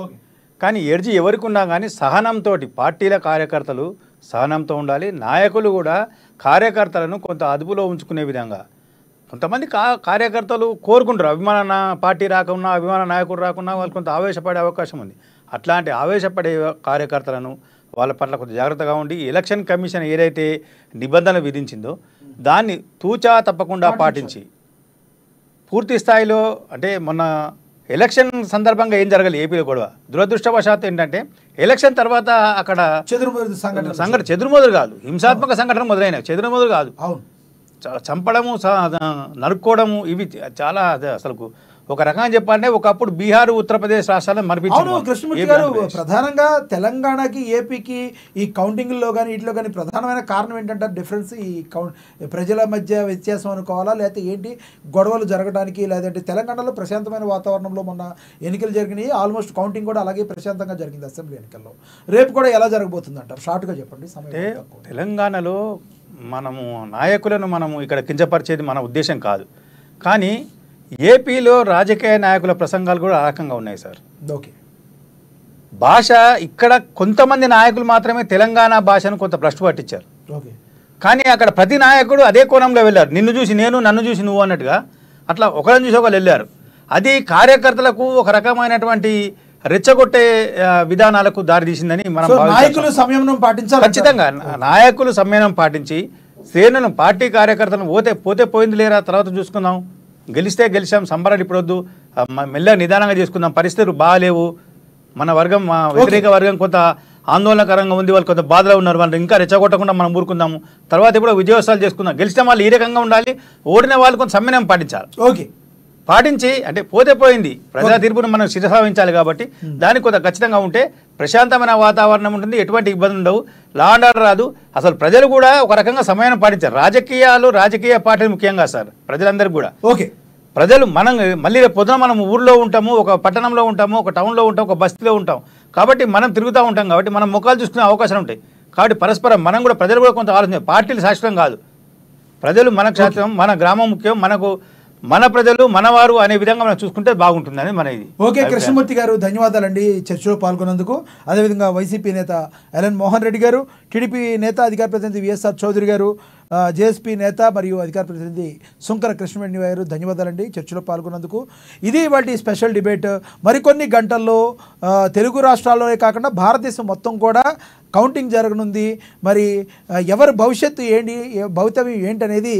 కానీ ఎడ్జ్ ఎవరికి ఉన్నా కానీ సహనంతో, పార్టీల కార్యకర్తలు సహనంతో ఉండాలి. నాయకులు కూడా కార్యకర్తలను కొంత అదుపులో ఉంచుకునే విధంగా. కొంతమంది కార్యకర్తలు కోరుకుంటారు అభిమాన పార్టీ రాకున్నా, అభిమాన నాయకుడు రాకున్నా వాళ్ళు కొంత ఆవేశపడే అవకాశం ఉంది. అట్లాంటి ఆవేశపడే కార్యకర్తలను వాళ్ళ పట్ల కొంత జాగ్రత్తగా ఉండి ఎలక్షన్ కమిషన్ ఏదైతే నిబంధనలు విధించిందో దాన్ని తూచా తప్పకుండా పాటించి పూర్తి స్థాయిలో, అంటే మొన్న ఎలక్షన్ సందర్భంగా ఏం జరగాలి ఏపీలో గొడవ, దురదృష్టవశాత్తు ఏంటంటే ఎలక్షన్ తర్వాత అక్కడ చెదురుమదురు కాదు, హింసాత్మక సంఘటన మొదలైనవి. చెదురుమదురు కాదు, చంపడము, నరుక్కోవడము, ఇవి చాలా అసలు ఒక రకంగా చెప్పాలంటే ఒకప్పుడు బీహార్, ఉత్తరప్రదేశ్ రాష్ట్రాలను మరిపించారు. కృష్ణమూర్తి గారు, ప్రధానంగా తెలంగాణకి ఏపీకి ఈ కౌంటింగ్లో కానీ వీటిలో కానీ ప్రధానమైన కారణం ఏంటంటే డిఫరెన్స్ ఈ ప్రజల మధ్య వ్యత్యాసం అనుకోవాలా, లేకపోతే ఏంటి గొడవలు జరగడానికి? లేదంటే తెలంగాణలో ప్రశాంతమైన వాతావరణంలో మొన్న ఎన్నికలు జరిగినాయి, ఆల్మోస్ట్ కౌంటింగ్ కూడా అలాగే ప్రశాంతంగా జరిగింది అసెంబ్లీ ఎన్నికల్లో. రేపు కూడా ఎలా జరగబోతుంది అంటారు? షార్ట్గా చెప్పండి. తెలంగాణలో మనము నాయకులను మనము ఇక్కడ కించపరిచేది మన ఉద్దేశం కాదు, కానీ ఏపీలో రాజకీయ నాయకుల ప్రసంగాలు కూడా ఆ రకంగా ఉన్నాయి సార్. ఓకే, భాష ఇక్కడ కొంతమంది నాయకులు మాత్రమే తెలంగాణ భాషను కొంత భ్రష్టు పట్టించారు. ఓకే, కానీ అక్కడ ప్రతి నాయకుడు అదే కోణంలో వెళ్ళారు. నిన్ను చూసి నేను, నన్ను చూసి నువ్వు అన్నట్టుగా అట్లా ఒకరిని చూసి ఒకరు వెళ్ళారు. అది కార్యకర్తలకు ఒక రకమైనటువంటి రెచ్చగొట్టే విధానాలకు దారితీసిందని మనం నాయకులు సంయమనం పాటించాలి. ఖచ్చితంగా నాయకులు సంయమనం పాటించి శ్రేణులను, పార్టీ కార్యకర్తలను పోతే పోయింది లేరా, తర్వాత చూసుకుందాం, గెలిస్తే గెలిచాం, సంబరాలు ఇప్పుడొద్దు, మెల్లగా నిదానంగా చేసుకుందాం, పరిస్థితులు బాగాలేవు, మన వర్గం, మా వ్యతిరేక వర్గం కొంత ఆందోళనకరంగా ఉంది, వాళ్ళు కొంత బాధలో ఉన్నారు, వాళ్ళు ఇంకా రెచ్చగొట్టకుండా మనం ఊరుకుందాము, తర్వాత ఇప్పుడు విజయోత్సవాలు చేసుకుందాం. గెలిచిన వాళ్ళు ఈ రకంగా ఉండాలి, ఓడిన వాళ్ళు కొంత సమన్వయం పాటించాలి. ఓకే, పాటించి అంటే పోయింది ప్రజా తీర్పును మనం శిరసావించాలి. కాబట్టి దానికి కొంత ఖచ్చితంగా ఉంటే ప్రశాంతమైన వాతావరణం ఉంటుంది, ఎటువంటి ఇబ్బందులు ఉండవు, లా అండ్ ఆర్డర్ రాదు. అసలు ప్రజలు కూడా ఒక రకంగా సమయాన్ని పాటించారు. రాజకీయ పార్టీలు ముఖ్యంగా సార్, ప్రజలందరికీ కూడా. ఓకే, ప్రజలు మనం మళ్ళీ పొద్దున మనం ఊర్లో ఉంటాము, ఒక పట్టణంలో ఉంటాము, ఒక టౌన్లో ఉంటాం, ఒక బస్తీలో ఉంటాం, కాబట్టి మనం తిరుగుతూ ఉంటాం, కాబట్టి మనం ముఖాలు చూసుకునే అవకాశం ఉంటాయి. కాబట్టి పరస్పరం మనం కూడా, ప్రజలు కూడా కొంత ఆలోచన, పార్టీలు శాశ్వతం కాదు, ప్రజలు మనకు శాశ్వతం, మన గ్రామం ముఖ్యం, మనకు మన ప్రజలు మనవారు అనే విధంగా మనం చూసుకుంటే బాగుంటుందని మన ఇది. ఓకే, కృష్ణమూర్తి గారు ధన్యవాదాలండి చర్చలో పాల్గొన్నందుకు. అదేవిధంగా వైసీపీ నేత ఎల్ఎన్ మోహన్ రెడ్డి గారు, టీడీపీ నేత అధికార ప్రతినిధి విఎస్ఆర్ చౌదరి గారు, జేఎస్పీ నేత మరియు అధికార ప్రతినిధి సుంకర కృష్ణవేణి గారు ధన్యవాదాలండి చర్చలో పాల్గొన్నందుకు. ఇది వాటి స్పెషల్ డిబేట్. మరికొన్ని గంటల్లో తెలుగు రాష్ట్రాల్లోనే కాకుండా భారతదేశం మొత్తం కూడా కౌంటింగ్ జరగనుంది. మరి ఎవరి భవిష్యత్తు ఏంటి, భవితవ్యం ఏంటి అనేది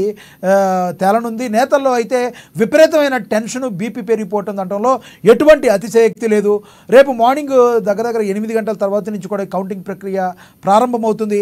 తేలనుంది. నేతల్లో అయితే విపరీతమైన టెన్షను, బీపీ పెరిగిపోతుంది అనడంలో ఎటువంటి అతిశయోక్తి లేదు. రేపు మార్నింగ్ దగ్గర 8 గంటల తర్వాత నుంచి కూడా కౌంటింగ్ ప్రక్రియ ప్రారంభమవుతుంది.